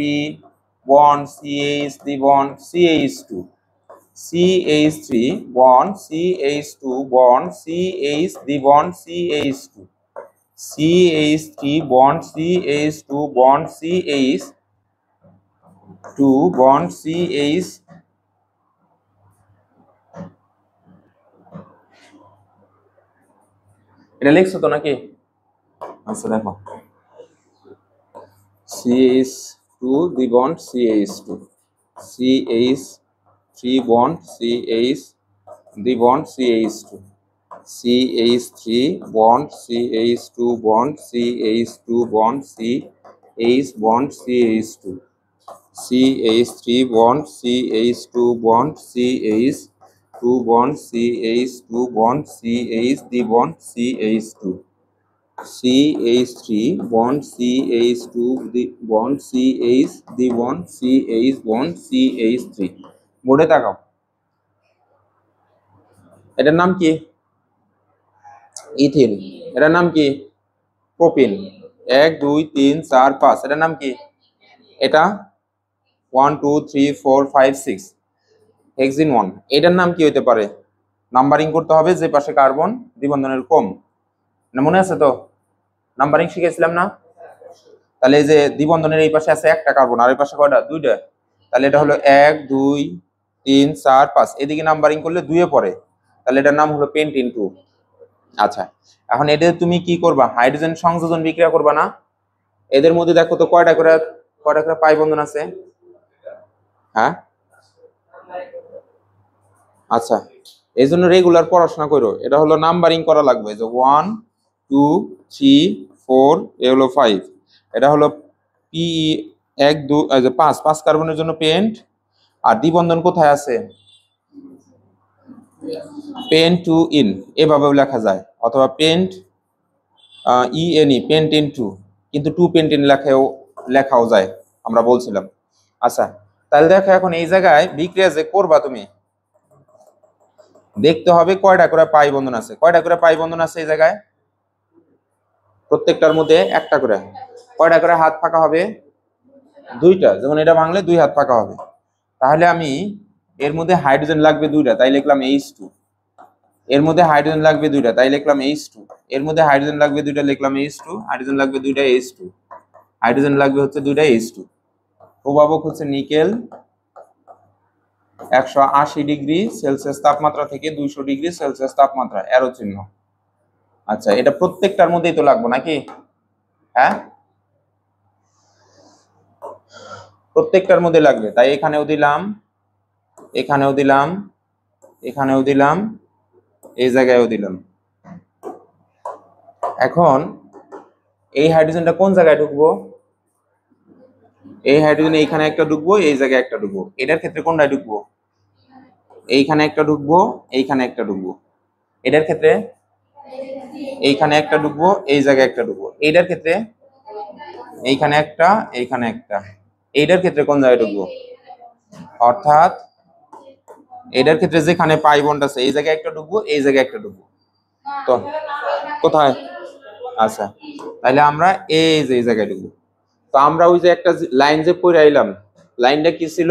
A: bond CH দি bond CH2, CH3 bond CH2 bond CH দি bond CH2, CH3 bond CH2 bond CH2 bond CH, এটা লিখছো তো নাকি? আচ্ছা দেখো, CH2 দি bond CH2, CH3 bond CH দি bond CH2, CH3 bond CH2 bond CH2 bond CH bond CH2, CH3 bond CH2 bond CH2 bond CH2 bond CH দি bond CH2, CH3 bond CH2 দি bond CH দি bond CH bond CH3। বোর্ডে তাকাও, এটার নাম কি? Ethene. এটার নাম কি? প্রোপিন। 1 2 3 4 5, এটার নাম কি? এটা 1 2 3 4 5 6, হেক্সিন 1। এটার নাম কি হইতে পারে? নাম্বারিং করতে হবে যে পাশে কার্বন দ্বিবন্ধনের কম, না মনে আছে তো? নাম্বারিং শিখেছিলাম না? তাহলে এই যে দ্বিবন্ধনের এই পাশে আছে একটা কার্বন, আর এই পাশে কয়টা? 2টা, তাহলে এটা হলো 1 2 3 4 5, এদিকে নাম্বারিং করলে 2 এ পড়ে, তাহলে এটার নাম হলো পেন্টিন 2। আচ্ছা, এখন এটা তুমি কি করবা? হাইড্রোজেন সংযোজন বিক্রিয়া করবা না? এদের মধ্যে দেখো তো কয়টা করে পাই বন্ধন আছে? হ্যাঁ, আচ্ছা, এই জন্য রেগুলার পড়াশোনা করো। এটা হলো নাম্বারিং করা লাগবে, যে 1 2 3 4, এ হলো 5, এটা হলো পি 1 2 5 5 কার্বনের জন্য পেন্ট। আর দ্বিবন্ধন কোথায় আছে? পেন্ট টু ইন, এভাবেও লেখা যায়, অথবা pent E N E, pent in two, কিন্তু 2 পেন্ট ইন লেখাও যায়, আমরা বলছিলাম। আচ্ছা, তাহলে দেখো এখন এই জায়গায় বিক্রিয়া যে করবা তুমি, দেখতে হবে কয়টা করে পাই বন্ধন আছে। কয়টা করে পাই বন্ধন আছে এই জায়গায়? প্রত্যেকটার মধ্যে একটা করে। কয়টা করে হাত ফাঁকা হবে? 2টা। যেমন এটা ভাঙলে 2 হাত ফাঁকা হবে। তাহলে আমি এর মধ্যে হাইড্রোজেন লাগবে 2টা, তাই লিখলাম H2। এর মধ্যে হাইড্রোজেন লাগবে দুইটা, তাই লিখলাম H2। এর মধ্যে হাইড্রোজেন লাগবে দুইটা, লিখলাম H2। হাইড্রোজেন লাগবে দুইটা, H2। হাইড্রোজেন লাগবে হচ্ছে দুইটা, H2। প্রভাবক হচ্ছে নিকেল 180°C তাপমাত্রা থেকে 200°C তাপমাত্রা, অ্যারো চিহ্ন। আচ্ছা, এটা প্রত্যেকটার মধ্যেই তো লাগবে নাকি? হ্যাঁ, প্রত্যেকটার মধ্যে লাগবে, তাই এখানেও দিলাম, এখানেও দিলাম, এখানেও দিলাম, এই জায়গায়ও দিলাম। এখন এই হাইড্রোজেনটা কোন জায়গায় ঢুকবো? এই হাইড্রোজেন এইখানে একটা ঢুকবো, এই জায়গায় একটা ঢুকবো। এটার ক্ষেত্রে কোনটায় ঢুকবো? এইখানে একটা ঢুকবো, এইখানে একটা ঢুকবো। এটার ক্ষেত্রে এইখানে একটা ঢুকবো, এই জায়গায় একটা ঢুকবো। এইটার ক্ষেত্রে এইখানে একটা, এইখানে একটা। এইটার ক্ষেত্রে কোন জায়গায় ঢুকবো? অর্থাৎ এটার ক্ষেত্রে যেখানে পাই বন্ড আছে এই জায়গায় একটা ঢুকবো, এই জায়গায় একটা ঢুকবো। তো কোথায়? আচ্ছা, তাহলে আমরা এই যে এই জায়গায় ঢুকবো। তো আমরা ওই যে একটা লাইন যে পড়ে আইলাম, লাইনটা কি ছিল?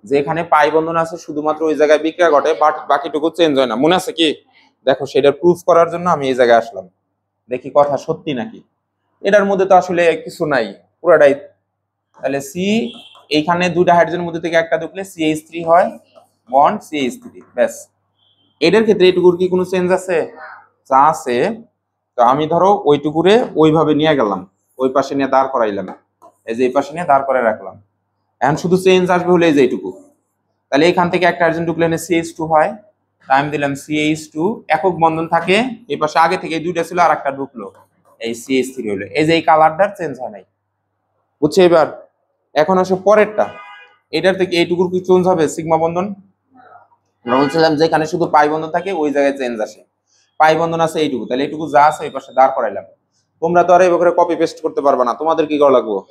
A: যে এখানে পাই বন্ধন আছে শুধুমাত্র ওই জায়গায় বিক্রিয়া ঘটে, বাট বাকিটুকু চেঞ্জ হয় না, মনে আছে কি? দেখো, সেটা প্রুফ করার জন্য আমি এই জায়গায় আসলাম, দেখি কথা সত্যি নাকি। এটার মধ্যে তো আসলে কিছু নাই, পুরাটাই। তাহলে সি, এইখানে দুইটা হাইড্রোজেনের মধ্যে থেকে একটা ঢুকলে CH3 হয়, বন্ড CH3, ব্যাস। এটার ক্ষেত্রে এইটুকুর কি কোনো চেঞ্জ আছে? যা আছে। তো আমি ধরো ওইটুকুরে ওইভাবে নিয়ে গেলাম, ওই পাশে নিয়ে দাঁড় করাইলাম, এই যে এই পাশে নিয়ে দাঁড় করাই রাখলাম। এখন শুধু চেঞ্জ আসবে হলে এই যে এইটুকু। তাহলে এখান থেকে একটা হাইড্রোজেন ঢুকলে CH2 হয়, তাই আমি দিলাম CH2, একক বন্ধন থাকে। এই পাশে আগে থেকে দুইটা ছিল, আর একটা ঢুকলো, এই CH3 হলো। এই যে এই কালারটার চেঞ্জ হয় নাই, বুঝছো এবার? এখন আসো পরেরটা, এটার থেকে এইটুকুর কি চেঞ্জ হবে? সিগমা বন্ধন আমরা বলছিলাম যেখানে শুধু পাই বন্ধন থাকে ওই জায়গায় চেঞ্জ আসে। পাই বন্ধন আছে এইটুকু, তাহলে এইটুকু যা আছে ওই পাশে দাঁড় করাইলাম। তোমরা তো আর এইভাবে কপি পেস্ট করতে পারবে না, তোমাদের কি করা লাগবে?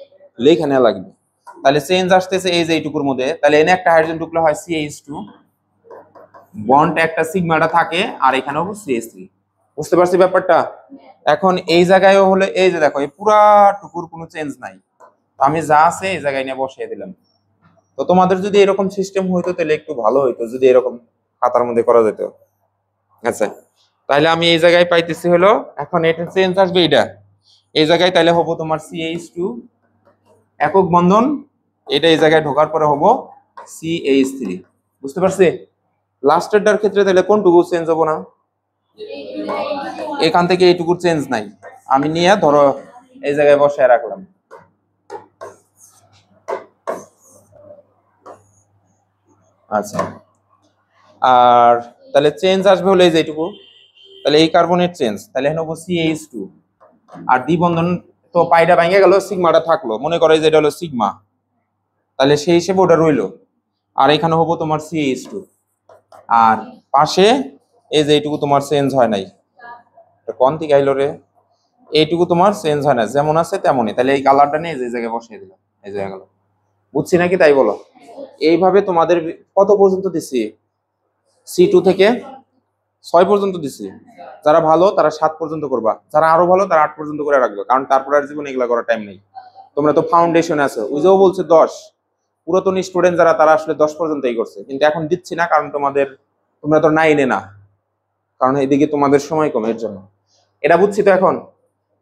A: লেখা নেওয়া লাগবে। তাহলে চেঞ্জ আসতেছে এই যে এইটুকুর মধ্যে, তাহলে এনে একটা হাইড্রোজেন ঢুকলে হয় CH2, বন্ড একটা সিগমাটা থাকে, আর এখানেও CH3। বুঝতে পারছি ব্যাপারটা? এখন এই জায়গায়ও হলে এই যে দেখো, এই পুরা টুকুর কোনো চেঞ্জ নাই, আমি যা আছে এই জায়গায় নিয়ে বসিয়ে দিলাম। তো তোমাদের যদি এরকম সিস্টেম হইতো তাহলে একটু ভালো হইতো, যদি এরকম খাতার মধ্যে করা যেত। আচ্ছা, তাহলে আমি এই জায়গায় পাইতেছি হলো, এখন এটা চেঞ্জ আসবে এটা এই জায়গায়, তাহলে হবো তোমার CH2 একক বন্ধন, এটা এই জায়গায় ঢোকার পরে হবো CH3। বুঝতে পারছি? লাস্টেরটার ক্ষেত্রে তাহলে কোনটুকু চেঞ্জ হবো না? এখান থেকে এইটুকুর চেঞ্জ নাই, আমি নিয়ে ধরো এই জায়গায় বসায় রাখলাম। আচ্ছা, আর তাহলে চেঞ্জ আসবে হলো এই যে এইটুকু, তাহলে এই কার্বনের চেঞ্জ, তাহলে এখানে হবো CH2, আর দ্বিবন্ধন তো পাইটা ভেঙে গেল, সিগমাটা থাকলো, মনে করো যে এটা হলো সিগমা, তাহলে সেই হিসেবে ওটা রইলো। আর এখানে হবো তোমার CH2, আর পাশে এই যে এইটুকু তোমার চেঞ্জ হয় নাই, কোন থেকে আইলো রে? এইটুকু তোমার চেঞ্জ হয় না, যেমন আছে তেমনই। তাহলে এই কালারটা নিয়ে এই জায়গায় বসিয়ে দিলাম, এই জায়গায় গেল। বুঝছি নাকি তাই বলো? এইভাবে তোমাদের কত পর্যন্ত দিছি? C2 থেকে 6 পর্যন্ত দিছি। যারা ভালো তারা 7 পর্যন্ত করবা, যারা আরো ভালো তারা 8 পর্যন্ত করে রাখবে, কারণ তারপর আর জীবনে এগুলা করার টাইম নেই। তোমরা তো ফাউন্ডেশনে আছো, ওইটাও বলছে 10। পুরাতন স্টুডেন্ট যারা তারা আসলে 10 পর্যন্তই করছে, কিন্তু এখন দিচ্ছি না, কারণ তোমরা তো 9-এ না, কারণ এদিকে তোমাদের সময় কম, এর জন্য। এটা বুঝছি তো। এখন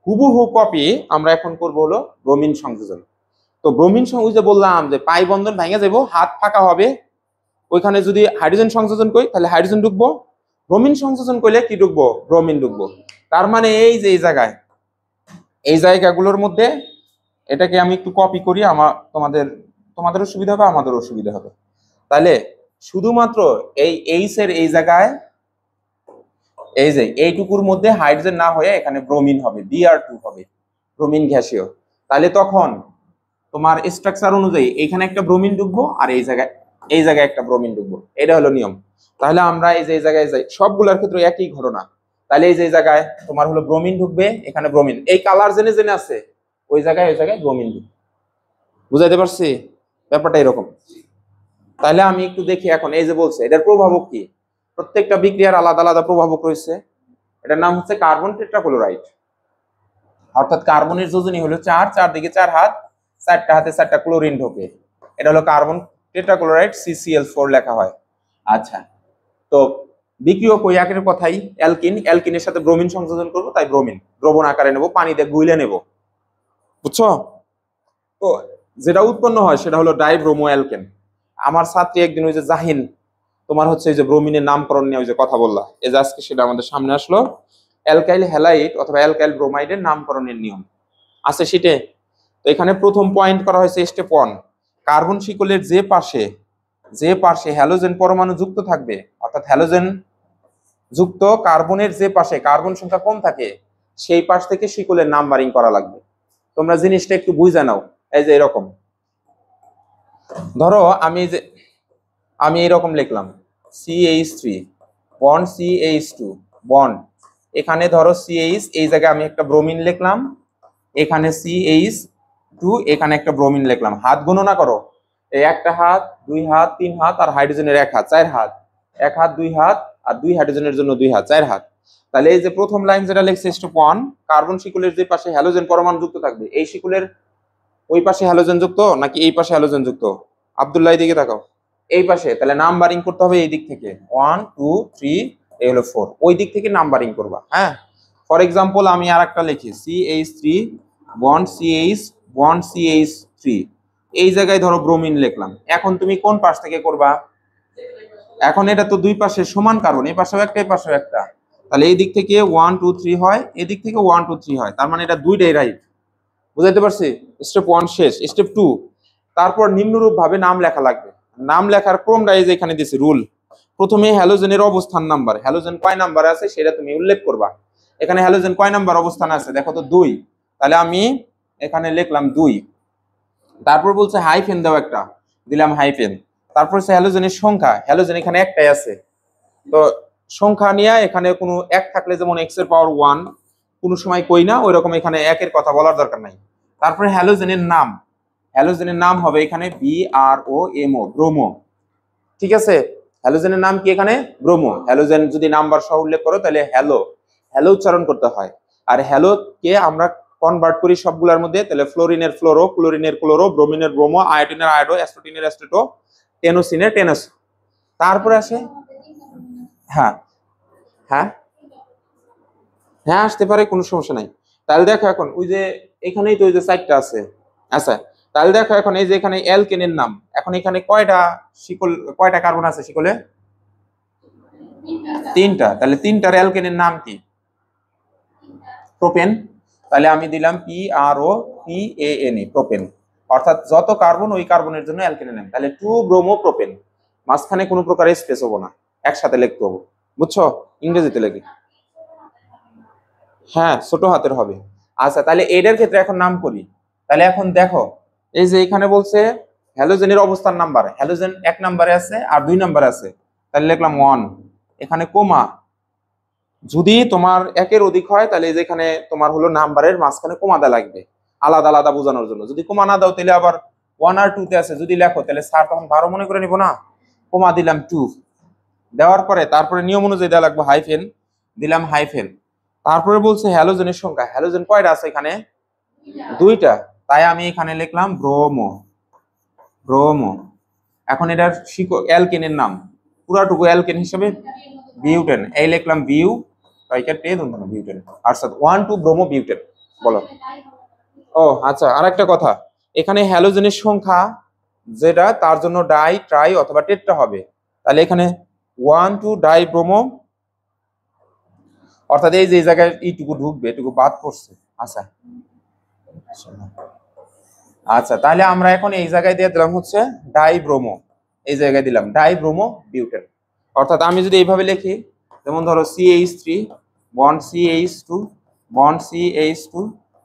A: হুবহু কপি আমরা এখন করব হলো ব্রোমিন সংযোজন। তো ব্রোমিন যে বললাম যে পাই বন্ধন ভেঙে যাবো, হাত ফাঁকা হবে, ওইখানে যদি হাইড্রোজেন সংযোজন করি তাহলে হাইড্রোজেন ঢুকবো, ব্রোমিন সংযোজন করলে কি ঢুকবো? ব্রোমিন ঢুকবো। তার মানে এই যে এই জায়গায়, এই জায়গাগুলোর মধ্যে এটাকে আমি একটু কপি করি, তোমাদেরও সুবিধা হবে, আমাদেরও সুবিধা হবে। তাহলে শুধুমাত্র এই এইচ এর এই জায়গায়, এই যে এইটুকুর মধ্যে হাইড্রোজেন না হয়ে এখানে ব্রোমিন হবে, Br2 হবে, ব্রোমিন গ্যাসীয়। তাহলে তখন তোমার স্ট্রাকচার অনুযায়ী এখানে একটা ব্রোমিন ঢুকবো, আর এই জায়গায় একটা ব্রোমিন ঢুকবো, এটা হলো নিয়ম। তাহলে আমরা এই যে এই জায়গায় যাই, সবগুলোর ক্ষেত্রে একই ঘটনা। তাহলে এই যে এই জায়গায় তোমার হলো ব্রোমিন ঢুকবে, এখানে ব্রোমিন, এই কালার জেনে জেনে আছে, ওই জায়গায় ব্রোমিন ঢুকবে। বুঝাইতে পারছি ব্যাপারটা এরকম? তাহলে আমি একটু দেখি এখন, এই যে বলছে এটার প্রভাবক কি, প্রত্যেকটা বিক্রিয়ার আলাদা আলাদা প্রভাবক রয়েছে। এটার নাম হচ্ছে কার্বন টেট্রাক্লোরাইড। অর্থাৎ কার্বনের যোজনী হলো 4, 4 দিকে 4 হাত, 4টা হাতে 4টা ক্লোরিন ঢোকে, এটা হলো কার্বন টেট্রাক্লোরাইড, CCl4 লেখা হয়। আচ্ছা, তো বিক্রিয়ক ওই আগের কথাই, অ্যালকিন, অ্যালকিনের সাথে ব্রোমিন সংযোজন করব, তাই ব্রোমিন দ্রবণ আকারে নেব, পানি দিয়ে গুইলে নেব, বুঝছো? তো যেটা উৎপন্ন হয় সেটা হলো ডাইব্রোমো অ্যালকেন। আমার ছাত্রী একদিন ওই যে জাহিন তোমার হচ্ছে এই যে ব্রোমিনের নামকরণ নিয়ে ওই যে কথা বললা, এই যে আজকে সেটা আমাদের সামনে আসলো, অ্যালকাইল হ্যালাইড অথবা অ্যালকাইল ব্রোমাইডের নামকরণের নিয়ম আছে শীটে। তো এখানে প্রথম পয়েন্ট করা হয়েছে স্টেপ 1, কার্বন শিকলের যে পাশে হ্যালোজেন পরমাণু যুক্ত থাকবে, অর্থাৎ হ্যালোজেন যুক্ত কার্বনের যে পাশে কার্বন সংখ্যা কম থাকে সেই পাশ থেকে শিকলের নাম্বারিং করা লাগবে। তোমরা জিনিসটা একটু বুঝে নাও। এই যে এরকম ধরো আমি এরকম লিখলাম CH3 বন্ড CH2 বন্ড, এখানে ধরো CH, এই জায়গায় আমি একটা ব্রোমিন লিখলাম, এখানে CH2, এখানে একটা ব্রোমিন লিখলাম। হাত গণনা করো, এই একটা হাত, দুই হাত, তিন হাত, আর হাইড্রোজেনের এক হাত, চার হাত, এক হাত, দুই হাত, আর দুই হাইড্রোজেনের জন্য দুই হাত, চার হাত। তাহলে এই যে প্রথম লাইন যেটা লিখছে স্টেপ 1, কার্বন শিকলের যে পাশে হ্যালোজেন পরমাণু যুক্ত থাকবে, এই শিকলের ওই পাশে হ্যালোজেন যুক্ত নাকি এই পাশে হ্যালোজেন যুক্ত? আব্দুল্লাহ দিকে তাকাও, এই পাশে। তাহলে নাম্বারিং করতে হবে এই দিক থেকে, 1 2 3, এই হলো 4, ওই দিক থেকে নাম্বারিং করবা। হ্যাঁ, ফর এক্সাম্পল আমি আর একটা লিখি CH3 bond CH bond CH3, এই জায়গায় ধরো ব্রোমিন লিখলাম। এখন তুমি কোন পাশ থেকে করবা? এখন এটা তো দুই পাশে সমান কার্বন, এই পাশেও একটা এই পাশেও একটা, তাহলে এই দিক থেকে 1 2 3 হয়, এই দিক থেকে 1 2 3 হয়, তার মানে এটা দুইটাই রাইট। বুঝাইতে পারছি? স্টেপ 1 শেষ। স্টেপ 2, তারপর নিম্নরূপ ভাবে নাম লেখা লাগবে। নাম লেখার ক্রমটা এই যে এখানে দিয়েছি রুল। প্রথমে হ্যালোজেনের অবস্থান নাম্বার, হ্যালোজেন কয় নাম্বার আছে সেটা তুমি উল্লেখ করবা। এখানে হ্যালোজেন কয় নাম্বার অবস্থান আছে দেখো তো 2, তাহলে আমি এখানে লিখলাম 2। তারপর বলছে হাইফেন দাও একটা, দিলাম হাইফেন। তারপর হচ্ছে হ্যালোজেনের সংখ্যা, হ্যালোজেন এখানে একটাই আছে, তো সংখ্যা নিয়ে এখানে কোনো এক থাকলে যেমন x এর পাওয়ার 1 কোনো সময় কই না, ওই রকম এখানে একের কথা বলার দরকার নাই। তারপরে হ্যালোজেনের নাম, হ্যালোজেনের নাম হবে এখানে BROMO, ব্রোমো। ঠিক আছে, হ্যালোজেনের নাম কি এখানে? ব্রোমো। হ্যালোজেন যদি নাম্বার সহ উল্লেখ করো তাহলে হ্যালো উচ্চারণ করতে হয়। আর হ্যালো কে আমরা কনভার্ট করি সবগুলোর মধ্যে, তাহলে ফ্লোরিনের ফ্লোরো, ক্লোরিনের ক্লোরো, ব্রোমিনের ব্রোমো, আয়োডিনের আয়োডো, অ্যাসিটোনের অ্যাসিটো, টেনোসিনের টেনোস। তারপরে আসে হ্যাঁ হ্যাঁ হ্যাঁ আসতে পারে, কোনো সমস্যা নাই। তাহলে দেখো এখন ওই যে এখানেই তো ওই যে সাইডটা আছে। আচ্ছা, তাহলে দেখো এখন এই যে এখানে অ্যালকেনের নাম, এখন এখানে কয়টা শিকল, কয়টা কার্বন আছে শিকলে? 3টা। তাহলে 3টার অ্যালকেনের নাম কি? প্রোপেন। তাহলে আমি দিলাম PROPANE, প্রোপেন। অর্থাৎ যত কার্বন ওই কার্বনের জন্য অ্যালকেনের নাম। তাহলে 2 ব্রোমো প্রোপেন, মাঝখানে কোনো প্রকার স্পেস হবো না, একসাথে লিখতে হবো, বুঝছো? ইংরেজিতে লিখি, হ্যাঁ ছোট হাতের হবে। আচ্ছা, তাহলে এটার ক্ষেত্রে এখন নাম করি। তাহলে এখন দেখো এই যে এখানে বলছে হ্যালোজেনের অবস্থান নাম্বার, হ্যালোজেন 1 নম্বরে আছে আর 2 নম্বরে আছে, তাহলে লিখলাম 1, এখানে কোমা। যদি তোমার একের অধিক হয় তাহলে যেখানে তোমার হলো নাম্বারের মাঝখানে কোমা দেওয়া লাগবে, আলাদা আলাদা বোঝানোর জন্য। যদি কোমা না দাও তাহলে আবার 1 আর 2 তে আছে যদি লেখো তাহলে স্যার তখন 12 মনে করে নিব না। কোমা দিলাম 2, দেওয়ার পরে তারপরে নিয়ম অনুযায়ী দেওয়া লাগবে হাইফেন, দিলাম হাইফেন। তারপরে বলছে হ্যালোজেনের সংখ্যা, হ্যালোজেন কয়টা আছে এখানে? 2টা, তাই আমি এখানে লিখলাম ব্রোমো, ব্রোমো। এখন এটার অ্যালকেনের নাম পুরাটুকু অ্যালকেন হিসেবে বিউটেন, এই লিখলাম বিউ বিউটেন, অর্থাৎ 1 2 ব্রোমো বিউটেন। বলো। ও আচ্ছা, আরেকটা কথা, এখানে হ্যালোজেনের সংখ্যা যেটা তার জন্য ডাই, ট্রাই অথবা টেট্রা হবে। তাহলে এখানে 1 2 ডাই ব্রোমো, অর্থাৎ এই যে জায়গায় এইটুকু ঢুকবে এটুকু বাদ পড়ছে। আচ্ছা আচ্ছা, তাহলে আমরা এখন এই জায়গায় দিয়ে দিলাম হচ্ছে ডাই ব্রোমো, এই জায়গায় দিলাম ডাই ব্রোমো বিউটেন। অর্থাৎ আমি যদি এইভাবে লিখি, যেমন ধরো CH3 bond CH2 bond CH2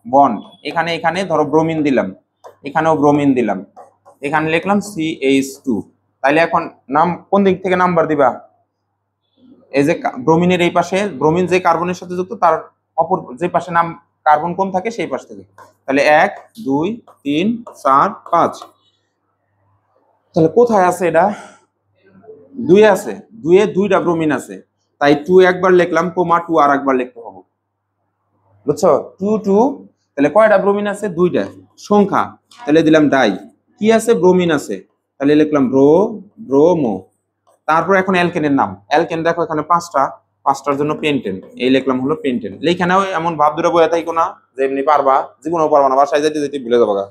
A: bond, এখানে এখানে ধরো ব্রোমিন দিলাম, এখানেও ব্রোমিন দিলাম, এখানে লিখলাম CH2। তাহলে এখন নাম কোন দিক থেকে নাম্বার দিবা? এই যে ব্রোমিনের এই পাশে, ব্রোমিন যে কার্বনের সাথে যুক্ত তার অপর যে পাশে নাম কার্বন কম থাকে সেই পাশ থেকে। তাহলে 1 2 3 4 5, তাহলে কোথায় আছে এটা? 2 আছে, 2 এ 2টা ব্রোমিন আছে, তাই 2 একবার লিখলাম, কোমা 2 আর একবার লিখতে হবে, বুঝছো? 2 2, তাহলে কয়টা ব্রোমিন আছে? 2টা সংখ্যা, তাহলে দিলাম ডাই। কি আছে? ব্রোমিন আছে, তাহলে লিখলাম ব্রোমো। তারপর এখন অ্যালকেনের নাম, অ্যালকেন দেখো এখানে পাঁচটার জন্য পেন্টেন, এই লিখলাম হলো পেন্টেন। এইখানেও এমন ভাব ধরে বইয়া থাকো না যে এমনি পারবা, জীবনেও পারবা না, বাসায় যেতে যেতে ভুলে যাবো গা।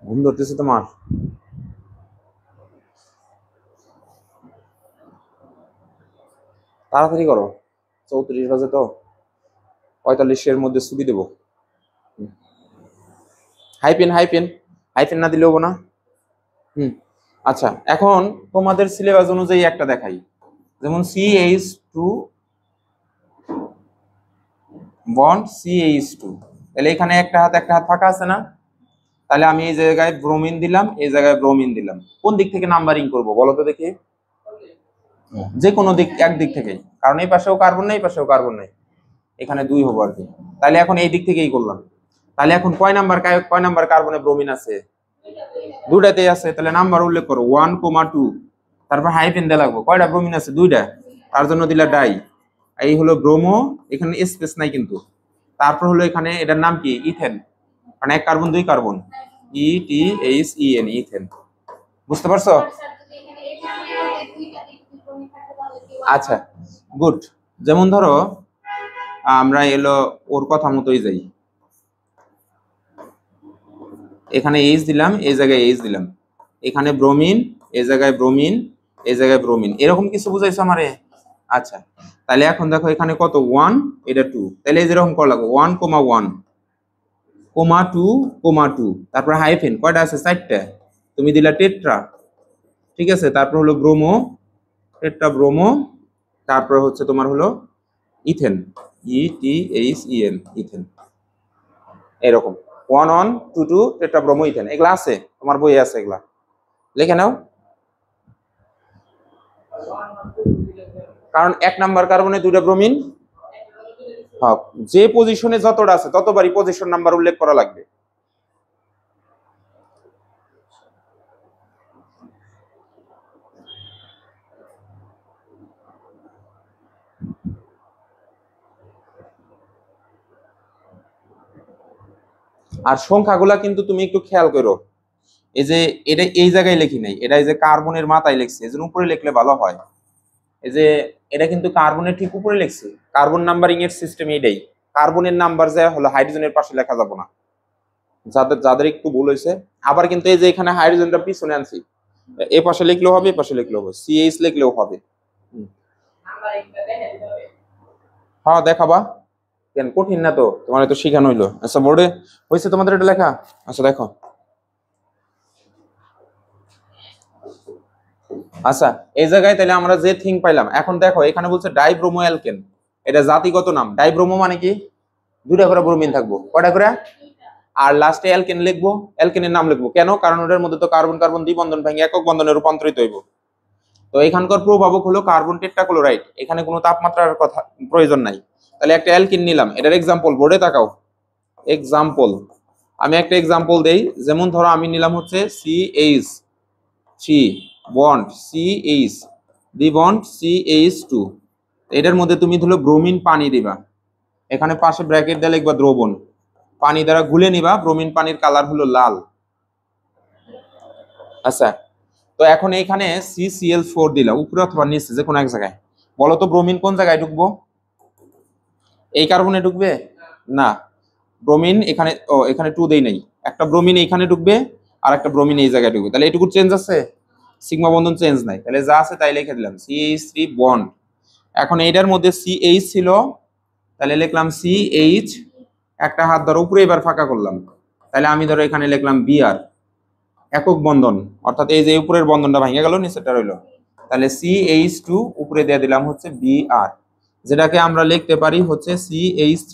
A: ঘুম ধরতেছে তোমার? তাড়াতাড়ি করো, 34 বাজে তো, 45-এর মধ্যে ছুটি দেবো। হাইপেন হাইপেন হাইপেন না দিলে হবো না। আচ্ছা, এখন তোমাদের সিলেবাস অনুযায়ী একটা দেখাই, যেমন CH2 বন্ড CH2, তাহলে এখানে একটা হাত ফাঁকা আছে না? তাহলে আমি এই জায়গায় ব্রোমিন দিলাম, এই জায়গায় ব্রোমিন দিলাম। কোন দিক থেকে নাম্বারিং করব বলো তো দেখি? যে কোনো দিক, এক দিক থেকেই, কারণ এই পাশেও কার্বন নেই, এই পাশেও কার্বন নেই, এখানে 2 হবো আর কি। তাহলে এখন এই দিক থেকেই করলাম। তাহলে এখন কয় নাম্বার কার্বনে ব্রোমিন আছে? দুটাতেই আছে, তাহলে নাম্বার উল্লেখ করো 1,2। তারপর হাইফেন দেওয়া লাগবে, কয়টা ব্রোমিন আছে? 2টা, তার জন্য দিলা ডাই। এই হলো ব্রোমো, এখানে স্পেস নাই কিন্তু। তারপর হলো এখানে এটার নাম কি? ইথেন, মানে 1 কার্বন 2 কার্বন, ETHEN, ইথেন। বুঝতে পারছো? আচ্ছা, গুড। যেমন ধরো আমরা এলো ওর কথা মতোই যাই, এখানে এইচ দিলাম, এই জায়গায় এইচ দিলাম, এখানে ব্রোমিন, এই জায়গায় ব্রোমিন, এই জায়গায় ব্রোমিন, এরকম কিছু বুঝাইছো আমারে? আচ্ছা, তাহলে এখন দেখো এখানে কত? 1, এটা 2, তাহলে এই যেরকম করা লাগবে 1,1, 2,2, তারপর হাইফেন কয়টা আছে? 4টা, তুমি দিলা টেট্রা, ঠিক আছে। তারপর হলো ব্রোমো, টেট্রা ব্রোমো, তারপর হচ্ছে তোমার হলো ইথেন, ETHEN, ইথেন। এরকম 1 1 2 2 টেট্রা ব্রোমো ইথেন, এগুলা আছে তোমার বইয়ে আছে, এগুলা লিখে নাও। কারণ 1 নাম্বার কার্বনে 2টা ব্রোমিন, হ্যাঁ, যে পজিশনে যতটা আছে ততবারই পজিশন নাম্বার উল্লেখ করা লাগবে। আর সংখ্যাগুলা কিন্তু তুমি একটু খেয়াল করো, এই যে এটা এই জায়গায় লিখি নাই, এটা এই যে কার্বনের মাথায় লিখছি, এজন্য উপরে লিখলে ভালো হয়। এই যে এটা কিন্তু কার্বনের ঠিক উপরে লিখছি, কার্বন নাম্বারিং এর সিস্টেম এটাই। কার্বনের নাম্বার যা হলো হাইড্রোজেনের পাশে লেখা যাব না, যাদের যাদের একটু ভুল হয়েছে। আবার কিন্তু এই যে এখানে হাইড্রোজেনটা পিছনে আনছি, এ পাশে লিখলেও হবে, এ পাশে লিখলেও হবে, CH লিখলেও হবে। হ্যাঁ দেখাবা, কেন কঠিন না তো, তোমার তো শিখানো হইলো। আচ্ছা, বোর্ডে হয়েছে তোমাদের এটা লেখা? আচ্ছা দেখো, আচ্ছা এই জায়গায় তাহলে আমরা যে থিং পাইলাম। এখন দেখো এখানে বলছে ডাইব্রোমো অ্যালকেন, এটা জাতিগত নাম। ডাইব্রোমো মানে কি? 2টা করে ব্রোমিন থাকবো, কয়টা করে? আর লাস্টে অ্যালকেন লিখবো, অ্যালকেনের নাম লিখবো কেন? কারণ ওটার মধ্যে তো কার্বন কার্বন দ্বিবন্ধন ভেঙে একক বন্ধনে রূপান্তরিত হইব। তো এখানকার প্রভাবক হলো কার্বন টেট্রাক্লোরাইড, এখানে কোনো তাপমাত্রার কথা প্রয়োজন নাই। তাহলে একটা অ্যালকিন নিলাম, এটার এক্সাম্পল বোর্ডে তাকাও। এক্সাম্পল, আমি একটা এক্সাম্পল দেই। যেমন ধরো আমি নিলাম হচ্ছে CH3 বন্ড CH, দ্বিবন্ড CH2, এটার মধ্যে তুমি ধরো ব্রোমিন পানি দিবা, এখানে পাশে ব্র্যাকেট দিয়ে লিখবা দ্রবণ, পানি দ্বারা গুলে নিবা, ব্রোমিন পানির কালার হলো লাল। আচ্ছা, তো এখন এখানে CCl4 দিলাম, উপরে অথবা নিচে যে কোনো এক জায়গায়। বলো তো ব্রোমিন কোন জায়গায় ঢুকবো? এই কার্বনে ঢুকবে না, ব্রোমিন এখানে, ও এখানে 2 দেই নাই, একটা ব্রোমিন এখানে ঢুকবে আর একটা ব্রোমিন এই জায়গায় ঢুকবে। তাহলে এটুকু চেঞ্জ আছে? সিগমা বন্ধন চেঞ্জ নাই, তাহলে যা আছে তাই লিখে দিলাম CH3 বন্ড। এখন এইটার মধ্যে CH ছিল, তাহলে লিখলাম CH, একটা হাত ধরো উপরে এবার ফাঁকা করলাম, তাহলে আমি ধরো এখানে লিখলাম Br, একক বন্ধন, অর্থাৎ এই যে উপরের বন্ধনটা ভেঙে গেল, নিচেটা রইলো। তাহলে CH2 উপরে দিয়ে দিলাম হচ্ছে Br, যেটাকে আমরা লিখতে পারি হচ্ছে CH3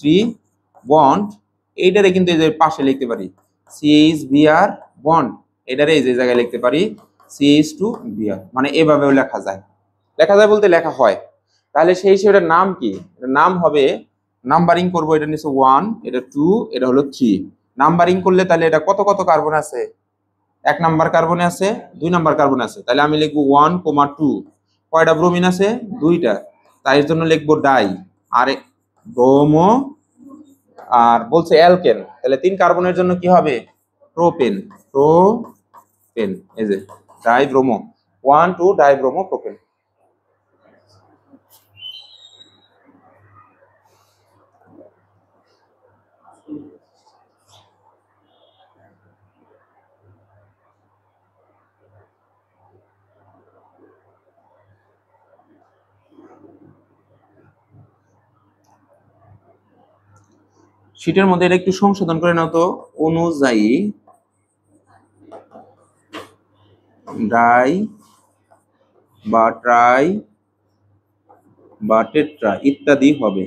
A: বন্ড। এইটারে কিন্তু এই যে পাশে লিখতে পারি CHBr বন্ড, এটারে এই যে জায়গায় লিখতে পারি CH2Br, মানে এভাবেও লেখা যায়। লেখা যায় বলতে লেখা হয়। তাহলে সেই হিসেবে এটার নাম কি? এটার নাম হবে নাম্বারিং করবো, এটা নিচে 1, এটা 2, এটা হলো 3। নাম্বারিং করলে তাহলে এটা কত কত কার্বন আছে? 1 নাম্বার কার্বনে আছে, 2 নাম্বার কার্বনে আছে, তাহলে আমি লিখবো 1,2। কয়টা ব্রোমিন আছে? 2টা, তাই এর জন্য লিখবো ডাই। আর ব্রোমো, আর বলছে অ্যালকেন, তাহলে 3 কার্বনের জন্য কি হবে? প্রোপেন। প্রোপেন, এই যে die bromo, 1 2 die bromo propane. শীটের মধ্যে এটা একটু সংশোধন করে নাও তো। অনুযায়ী ডাই বা ট্রাই বা টেট্রা ইত্যাদি হবে।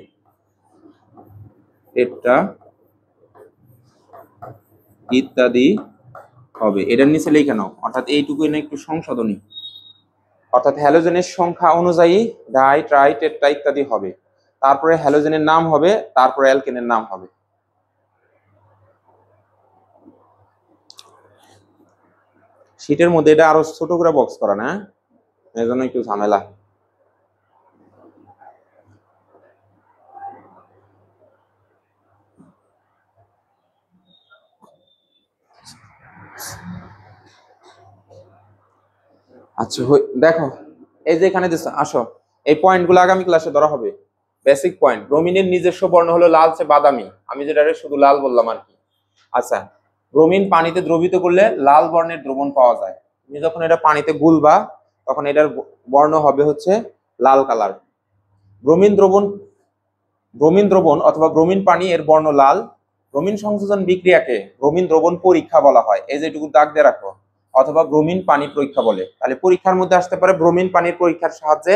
A: টেট্রা ইত্যাদি হবে, এটার নিচে লিখে নাও। অর্থাৎ এইটুকু না একটু সংশোধনী, অর্থাৎ হ্যালোজেনের সংখ্যা অনুযায়ী ডাই ট্রাই টেট্রা ইত্যাদি হবে, তারপরে হ্যালোজেনের নাম হবে, তারপরে অ্যালকেনের নাম হবে। শীটের মধ্যে এটা আরো ছোট করে বক্স করা না, এর জন্য একটু ঝামেলা। আচ্ছা দেখো, এই যে এখানে আসো, এই পয়েন্টগুলো আগামী ক্লাসে ধরা হবে। বেসিক পয়েন্ট, ব্রোমিনের নিজস্ব বর্ণ হলো লালচে বাদামি, আমি যেটা শুধু লাল বললাম আর কি। আচ্ছা, ব্রোমিন পানিতে দ্রবীভূত করলে লাল বর্ণের দ্রবণ পাওয়া যায়। তুমি যখন এটা পানিতে গুলবা তখন এটার বর্ণ হবে হচ্ছে লাল কালার। ব্রোমিন দ্রবণ, ব্রোমিন দ্রবণ অথবা ব্রোমিন পানি এর বর্ণ লাল। ব্রোমিন সংযোজন বিক্রিয়াকে ব্রোমিন দ্রবণ পরীক্ষা বলা হয়, এই যেটুকু দাগ দিয়ে রাখো, অথবা ব্রোমিন পানি পরীক্ষা বলে। তাহলে পরীক্ষার মধ্যে আসতে পারে ব্রোমিন পানির পরীক্ষার সাহায্যে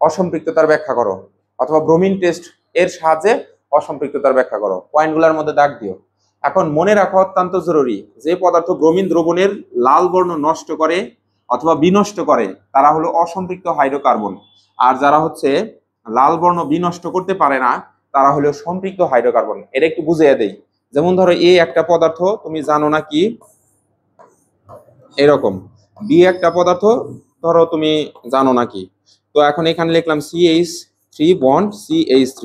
A: অসম্পৃক্ততার ব্যাখ্যা করো, অথবা ব্রোমিন টেস্ট এর সাহায্যে অসম্পৃক্ততার ব্যাখ্যা করো। পয়েন্টগুলোর মধ্যে দাগ দিও। এখন মনে রাখা অত্যন্ত জরুরি, যে পদার্থ ব্রোমিন দ্রবণের লাল বর্ণ নষ্ট করে অথবা বিনষ্ট করে তারা হলো অসম্পৃক্ত হাইড্রোকার্বন, আর যারা হচ্ছে লাল বর্ণ বিনষ্ট করতে পারে না তারা হলো সম্পৃক্ত হাইড্রোকার্বন। এটা একটু বুঝিয়ে দেই। যেমন ধরো এই একটা পদার্থ তুমি জানো না কি, এরকম বি একটা পদার্থ ধরো তুমি জানো না কি, তো এখন এখানে লিখলাম CH3 বন্ড CH3,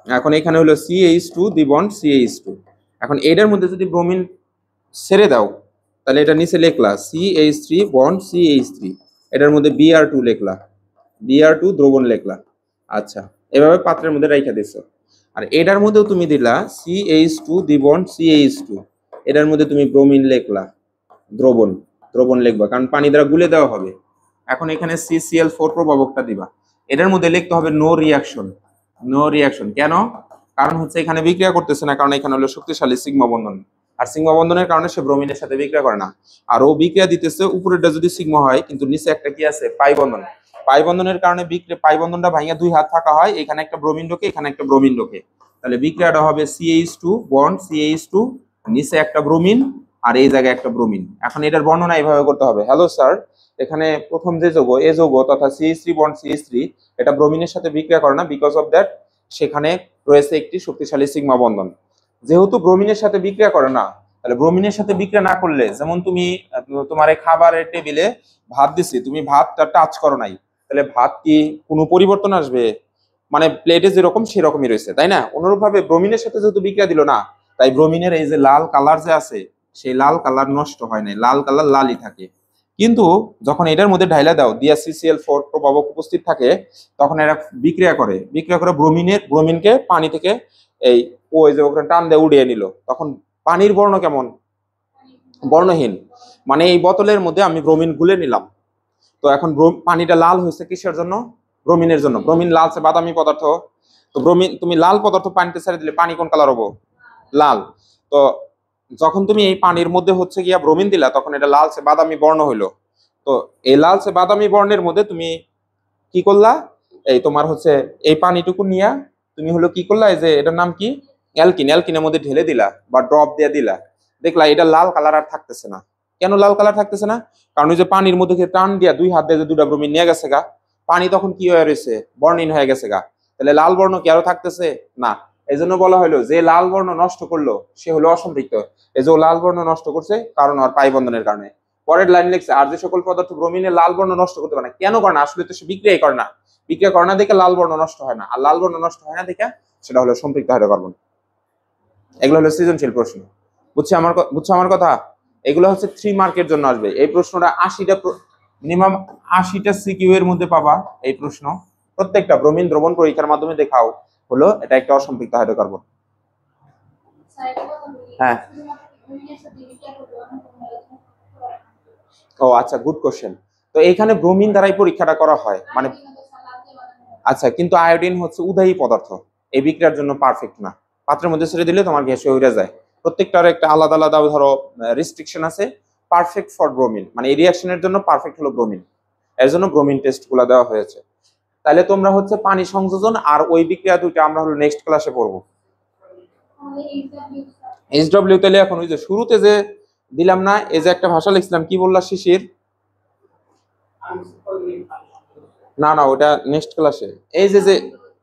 A: এখন এখানে হলো CH2 দ্বিবন্ড CH2। এখন এটার মধ্যে যদি ব্রোমিন ছেড়ে দাও তাহলে এটা নিচে লিখলা CH3 বন্ড CH3, এটার মধ্যে Br2 লিখলা, Br2 দ্রবণ লিখলা। আচ্ছা, এভাবে পাত্রের মধ্যে রাইখা দিছো। আর এটার মধ্যেও তুমি দিলা CH2 দ্বিবন্ড CH2, এটার মধ্যে তুমি ব্রোমিন লিখলা, দ্রবণ, দ্রবণ লিখবা কারণ পানি দ্বারা গুলে দেওয়া হবে। এখন এখানে CCl4 প্রভাবকটা দিবা, এটার মধ্যে লিখতে হবে নো রিয়াকশন। নো রিয়াকশন কেন? কারণ হচ্ছে এখানে বিক্রিয়া করতেছে না, কারণ এখানে হলো শক্তিশালী সিগমা বন্ধন, আর সিগমা বন্ধনের কারণে সে ব্রোমিনের সাথে বিক্রিয়া করে না। আর ও বিক্রিয়া দিতেছে উপরেরটা যদি সিগমা হয়, কিন্তু নিচে একটা কি আছে, পাই বন্ধন। পাই বন্ধনের কারণে বিক্রিয়া, পাই বন্ধনটা ভাঙিয়া 2 হাত থাকা হয়, এখানে একটা ব্রোমিন ঢোকে, এখানে একটা ব্রোমিন ঢোকে, তাহলে বিক্রিয়াটা হবে CH2 বন্ড CH2, নিচে একটা ব্রোমিন আর এই জায়গায় একটা ব্রোমিন। এখন এটার বর্ণনা এইভাবে করতে হবে। হ্যালো স্যার, এখানে প্রথম যে যৌগ, এ যৌগ তথা CH3 বন্ড CH3, এটা ব্রোমিনের সাথে বিক্রিয়া করে না, বিকজ অফ দ্যাট সেখানে রয়েছে একটি শক্তিশালী সিগমা বন্ধন। যেহেতু ব্রোমিনের সাথে বিক্রিয়া করে না, তাহলে ব্রোমিনের সাথে বিক্রিয়া না করলে, যেমন তুমি তোমার এই খাবারের টেবিলে ভাত দিছি, তুমি ভাতটা টাচ করো নাই, তাহলে ভাত কি কোনো পরিবর্তন আসবে? মানে প্লেটে যেরকম সেরকমই রয়েছে, তাই না? অনুরূপভাবে ব্রোমিনের সাথে যেহেতু বিক্রিয়া দিল না, তাই ব্রোমিনের এই যে লাল কালার যে আছে, সেই লাল কালার নষ্ট হয় নাই, লাল কালার লালই থাকে। কিন্তু যখন এটার মধ্যে ঢাইলা দাও, দিয়া CCl4 প্রভাবক উপস্থিত থাকে, তখন এরা বিক্রিয়া করে, বিক্রিয়া করে ব্রোমিনকে পানি থেকে এই ওই যে ওখানে টান দিয়ে উড়িয়ে নিল, তখন পানির বর্ণ কেমন? বর্ণহীন। মানে এই বোতলের মধ্যে আমি ব্রোমিন গুলে নিলাম, তো এখন পানিটা লাল হয়েছে কিসের জন্য? ব্রোমিনের জন্য। ব্রোমিন লালচে বাদামি পদার্থ, তো ব্রোমিন, তুমি লাল পদার্থ পানিতে ছেড়ে দিলে পানি কোন কালার হবো? লাল। তো যখন তুমি এই পানির মধ্যে হচ্ছে গিয়া ব্রোমিন দিলা, তখন এটা লালচে বাদামি বর্ণ হইলো। তো এই লালচে বাদামি বর্ণের মধ্যে তুমি কি করলা, এই তোমার হচ্ছে এই পানিটুকু নিয়া তুমি হলো কি করলা, এই যে এটার নাম কি, অ্যালকিন, অ্যালকিনের মধ্যে ঢেলে দিলা বা ড্রপ দিয়ে দিলা, দেখলা এটা লাল কালার আর থাকতেছে না। কেন লাল কালার থাকতেছে না? কারণ ওই যে পানির মধ্যে টান দিয়া 2 হাত দিয়ে 2টা ব্রোমিন নিয়ে গেছে গা, পানি তখন কি হয়ে রয়েছে, বর্ণহীন হয়ে গেছে গা। তাহলে লাল বর্ণ কি আরো থাকতেছে না, এই জন্য বলা হলো যে লাল বর্ণ নষ্ট করলো সে হলো অসম্পৃক্ত। এই যে লাল বর্ণ নষ্ট করছে কারণ আর পাই বন্ধনের কারণে। পরের লাইন লিখছে আর যে সকল পদার্থ ব্রোমিনের লাল বর্ণ নষ্ট করতে পারে না, কেন করে না, আসলে তো সে বিক্রিয়াই করে না, বিক্রিয়া করে না দেখে লাল বর্ণ নষ্ট হয় না, আর লাল বর্ণ নষ্ট হয় না দেখে সেটা হলো সম্পৃক্ত হাইড্রোকার্বন। এগুলো হলো সৃজনশীল প্রশ্ন, বুঝছো আমার কথা। এগুলো হচ্ছে 3 মার্কের জন্য আসবে। এই প্রশ্নটা 80টা মিনিমাম 80টা সিকিউ এর মধ্যে পাবা এই প্রশ্ন। প্রত্যেকটা ব্রোমিন দ্রবণ পরীক্ষার মাধ্যমে দেখাও হলো এটা একটা অসম্পৃক্ত হাইড্রোকার্বন। হ্যাঁ, ও আচ্ছা, গুড কোশ্চেন। তো এখানে ব্রোমিন দ্বারাই পরীক্ষাটা করা হয়, মানে আচ্ছা, কিন্তু আয়োডিন হচ্ছে উদাহী পদার্থ, এই বিক্রিয়ার জন্য পারফেক্ট না। পাত্রের মধ্যে ছেড়ে দিলে তোমার গ্যাস হয়ে যায়। প্রত্যেকটার একটা আলাদা আলাদা ধরো রেস্ট্রিকশন আছে। পারফেক্ট ফর ব্রোমিন, মানে এই রিঅ্যাকশনের জন্য পারফেক্ট হলো ব্রোমিন, এর জন্য ব্রোমিন টেস্টগুলো দেওয়া হয়েছে। তাহলে তোমরা হচ্ছে পানি সংযোজন আর ওই বিক্রিয়া দুইটা আমরা হলো নেক্সট ক্লাসে পড়বো। এইচডব্লিউ তাহলে এখন ওই যে শুরুতে যে দিলাম না, এই যে একটা ভাষা লিখছিলাম, কি বললা শিশির? না না, ওটা নেক্সট ক্লাসে। এই যে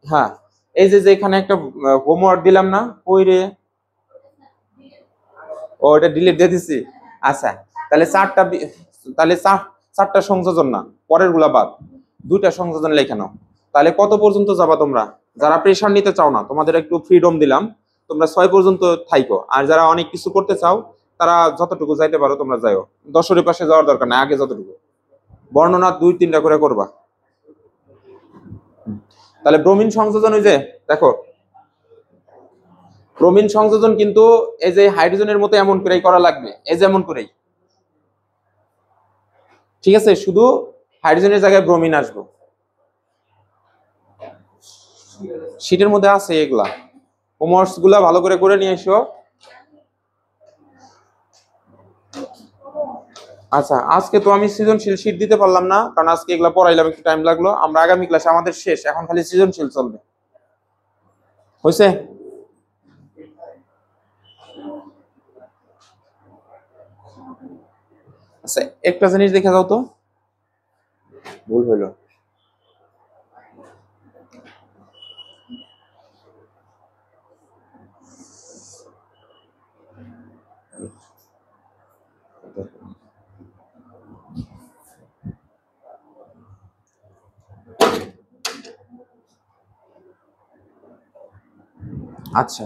A: হ্যাঁ, এই যে এখানে একটা হোমওয়ার্ক দিলাম না, ওই রে, ও এটা ডিলিট দিয়ে দিছি। আচ্ছা, তাহলে তাহলে চারটা সংযোজন না, পরের গুলা বাদ, 2টা সংযোজন লেখা নাও। তাহলে কত পর্যন্ত যাবা তোমরা? যারা প্রেশার নিতে চাও না তাদের একটু ফ্রিডম দিলাম, তোমরা 6 পর্যন্ত থাইকো, আর যারা অনেক কিছু করতে চাও তারা যতটুকু যাইতে পারো তোমরা যাইও, 10-এর পাশে যাওয়ার দরকার নাই, আগে যতটুকু বর্ণনা 2-3টা করে করবা। তাহলে ব্রোমিন সংযোজন, ওই যে দেখো ব্রোমিন সংযোজন কিন্তু এই যে হাইড্রোজেনের মতো এমন করেই করা লাগবে, এই যেমন করেই, ঠিক আছে, শুধু হাইড্রোজেনের জায়গায় ব্রোমিন আসবো। শীটের মধ্যে আছে এগুলা, হোমওয়ার্কস গুলা ভালো করে নিয়ে এসো। আচ্ছা, আজকে তো আমি সৃজনশীল শীট দিতে পারলাম না, কারণ আজকে এগুলা পড়াইলাম, একটু টাইম লাগলো। আমরা আগামী ক্লাসে, আমাদের শেষ, এখন খালি সৃজনশীল চলবে, হয়েছে? আচ্ছা, একটা জিনিস দেখে যাও তো, ভুল হইলো। আচ্ছা,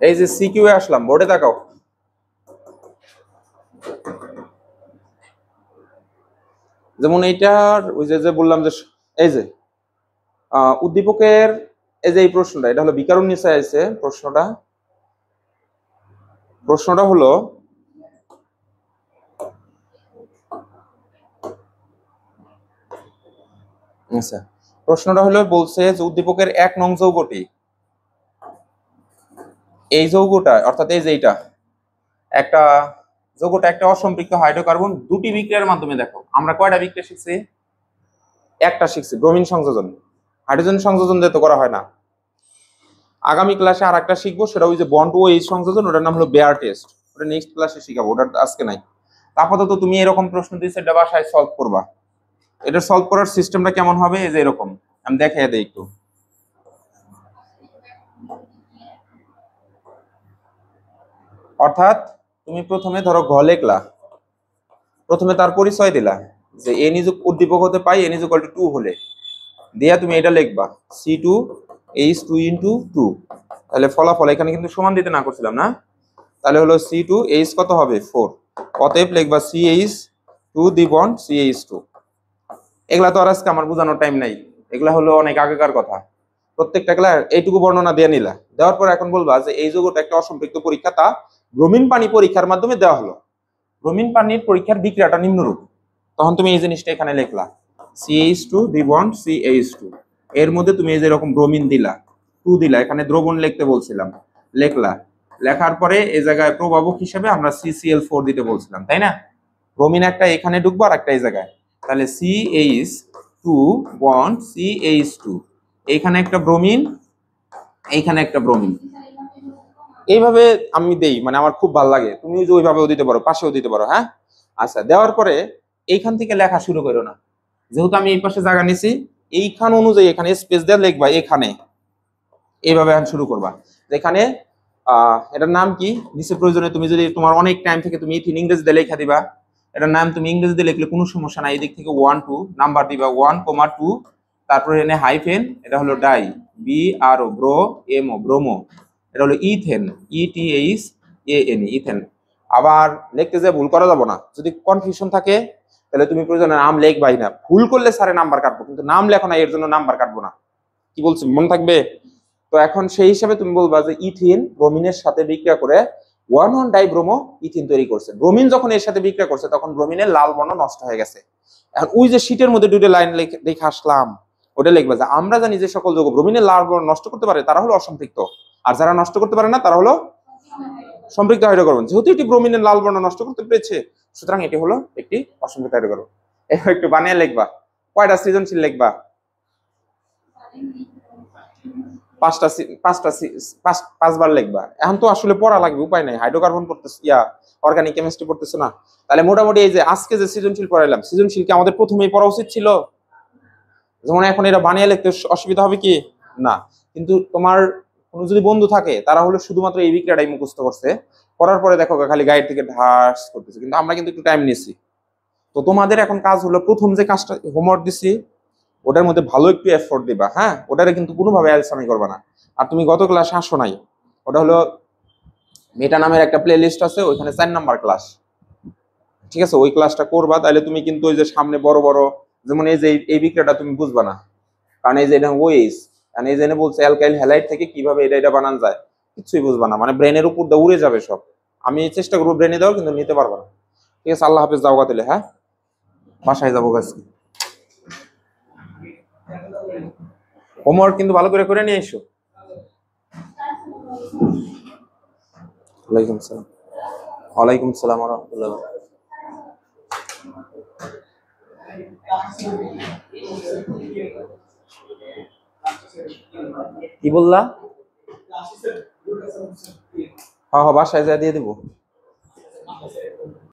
A: এই যে সিকিউ এ আসলাম, বোর্ডে তাকাও। যেমন এইটার ওই যে বললাম যে এই যে উদ্দীপকের এই যে এই প্রশ্নটা, এটা হলো বিকারণ নিচে আছে প্রশ্নটা হলো আচ্ছা, প্রশ্নটা হলো বলছে যে উদ্দীপকের 1 নং যৌগটি, এই যৌগটা অর্থাৎ এই যে এইটা একটা যৌগটা একটা অসম্পৃক্ত হাইড্রোকার্বন, 2টি বিক্রিয়ার মাধ্যমে, দেখো আমরা কয়টা বিক্রিয়া শিখছি? একটা শিখছি, ব্রোমিন সংযোজন। হাইড্রোজেন সংযোজন দিয়ে তো করা হয় না। আগামী ক্লাসে আর একটা শিখবো, সেটা ওই যে বন্ড ও এইচ সংযোজন, ওটার নাম হলো বেয়ার টেস্ট, ওটা নেক্সট ক্লাসে শিখাবো, ওটা আজকে নাই। আপাতত তুমি এরকম প্রশ্ন দিয়েছে, এটা বাসায় সলভ করবা। এটা সলভ করার সিস্টেমটা কেমন হবে, এই যে এরকম, আমি দেখাই দিই একটু। অর্থাৎ তুমি প্রথমে ধরো ঘ লেখলা, প্রথমে তার পরিচয় দিলা যে এন ইজ উদ্দীপক হতে পাই n = 2 হলে, দিয়া তুমি এটা লিখবা C2H2 * 2। তাহলে ফলাফল এখানে কিন্তু সমান দিতে না করছিলাম না, তাহলে হলো C2H কত হবে 4, অতএব লিখবা CH2 দ্বিবন্ধ CH2। এগুলা তো আর আজকে আমার বোঝানোর টাইম নাই, এগুলা হলো অনেক আগেকার কথা। প্রত্যেকটা ক্লাস এইটুকু বর্ণনা দিয়ে নিলা, দেওয়ার পর এখন বলবা যে এই যৌগটা একটা অসম্পৃক্ত পরীক্ষা, তা ব্রোমিন পানি পরীক্ষার মাধ্যমে দেওয়া হলো। ব্রোমিন পানির পরীক্ষার বিক্রিয়াটা নিম্নরূপ, তখন তুমি এই জিনিসটা এখানে লিখলা CH2 দ্বিবন্ধ CH2, এর মধ্যে তুমি এই যে এরকম ব্রোমিন দিলা, 2 দিলা, এখানে দ্রবণ লিখতে বলছিলাম, লেখলা, লেখার পরে এই জায়গায় প্রভাবক হিসেবে আমরা CCl4 দিতে বলছিলাম, তাই না? ব্রোমিন একটা এখানে ঢুকবো আর একটা এই জায়গায়, তাহলে CH2 বন্ড CH2, এইখানে একটা ব্রোমিন, এইখানে একটা ব্রোমিন, এইভাবে আমি দেই, মানে আমার খুব ভালো লাগে। তুমি যে ওইভাবেও দিতে পারো, পাশেও দিতে পারো, হ্যাঁ। আচ্ছা, দেওয়ার পরে এইখান থেকে লেখা শুরু করো না, যেহেতু আমি এই পাশে জায়গা নিছি, এইখান অনুযায়ী এখানে স্পেস দিয়ে লিখবা এখানে, এইভাবে এখন শুরু করবা। যেখানে এটার নাম কি নিচে প্রয়োজনে তুমি যদি তোমার অনেক টাইম থেকে তুমি ইথিন ইংরেজিতে লেখা দিবা, এটার নাম তুমি ইংরেজিতে লিখলে কোনো সমস্যা নাই, এদিক থেকে 1 2 নাম্বার দিবা 1,2, তারপরে এনে হাইফেন, এটা হলো ডাই, বি আর ও, ব্রো এম ও, ব্রোমো, এটা হলো ইথেন, ETHANE, ইথেন। আবার লিখতে যে ভুল করা যাবে না, যদি কনফিউশন থাকে তাহলে তুমি প্রয়োজনে নাম লিখবাই না, ভুল করলে স্যারে নাম্বার কাটবো, কিন্তু নাম লেখো না এর জন্য নাম্বার কাটবো না। কি বলছি মনে থাকবে? তো এখন সেই হিসাবে তুমি বলবা যে ইথিন ব্রোমিনের সাথে বিক্রিয়া করে 1,1 ডাইব্রোমো ইথিন তৈরি করছে। ব্রোমিন যখন এর সাথে বিক্রিয়া করছে তখন ব্রোমিনের লাল বর্ণ নষ্ট হয়ে গেছে। এখন ওই যে শীটের মধ্যে দুটো লাইন লিখে আসলাম, ওটা লিখবা যে আমরা জানি যে সকল যৌগ ব্রোমিনের লাল বর্ণ নষ্ট করতে পারে তারা হলো অসম্পৃক্ত, আর যারা নষ্ট করতে পারে না তারা হলো সম্পৃক্ত হাইড্রোকার্বন। যেহেতু এটি ব্রোমিনের লাল বর্ণ নষ্ট করতে পেরেছে, সুতরাং এটি হলো একটি অসম্পৃক্ত হাইড্রোকার্বন। এবার একটু বানিয়ে লিখবা। কয়টা সৃজনশীল লিখবা? 5বার লিখবা। এখন তো আসলে পড়া লাগবে, উপায় নাই, হাইড্রোকার্বন পড়তেছে, অর্গানিক কেমিস্ট্রি পড়তেছে না। তাহলে মোটামুটি এই যে আজকে যে সৃজনশীল পড়াইলাম, সৃজনশীল কি আমাদের প্রথমেই পড়া উচিত ছিল? যেমন এখন এটা বানিয়ে লিখতে অসুবিধা হবে কি? না। কিন্তু তোমার কোনো যদি বন্ধু থাকে তারা হলো শুধুমাত্র এই বিক্রিয়াটাই মুখস্থ করছে, করার পরে দেখো খালি গাইড থেকে ঢাস করতেছে, কিন্তু আমরা কিন্তু একটু টাইম নিছি। তো তোমাদের এখন কাজ হলো প্রথম যে কাজটা হোমওয়ার্ক দিছি ওটার মধ্যে ভালো একটু এফোর্ট দিবা, হ্যাঁ, ওটারে কিন্তু কোনোভাবে অ্যালসামি করবা না। আর তুমি গত ক্লাসে আসো নাই, ওটা হলো মেটা নামের একটা প্লে লিস্ট আছে, ওইখানে 4 নাম্বার ক্লাস, ঠিক আছে, ওই ক্লাসটা করবা, তাহলে তুমি কিন্তু ওই যে সামনে বড় বড়, যেমন এই যে এই বিক্রিয়াটা তুমি বুঝবা না, কারণ এই যে এটা ওয়েস, কারণ এই যে বলছে অ্যালকাইল হ্যালাইড থেকে কিভাবে এটা বানানো যায়, কিছুই বুঝবা না, মানে ব্রেনের উপর দিয়ে উড়ে যাবে সব। আমি চেষ্টা করবো ব্রেনে দেওয়ার, কিন্তু নিতে পারবো না। ঠিক আছে, আল্লাহ হাফেজ, যাও গা তাহলে, হ্যাঁ, বাসায় যাবো গাছ। হোমওয়ার্ক কিন্তু ভালো করে করে নিয়ে এসো। ওয়ালাইকুম সালাম। ওয়ালাইকুম সালাম ওয়া রাহমাতুল্লাহ। কি বললা? হ্যাঁ হ্যাঁ, বাসায় যা দিয়ে দিব।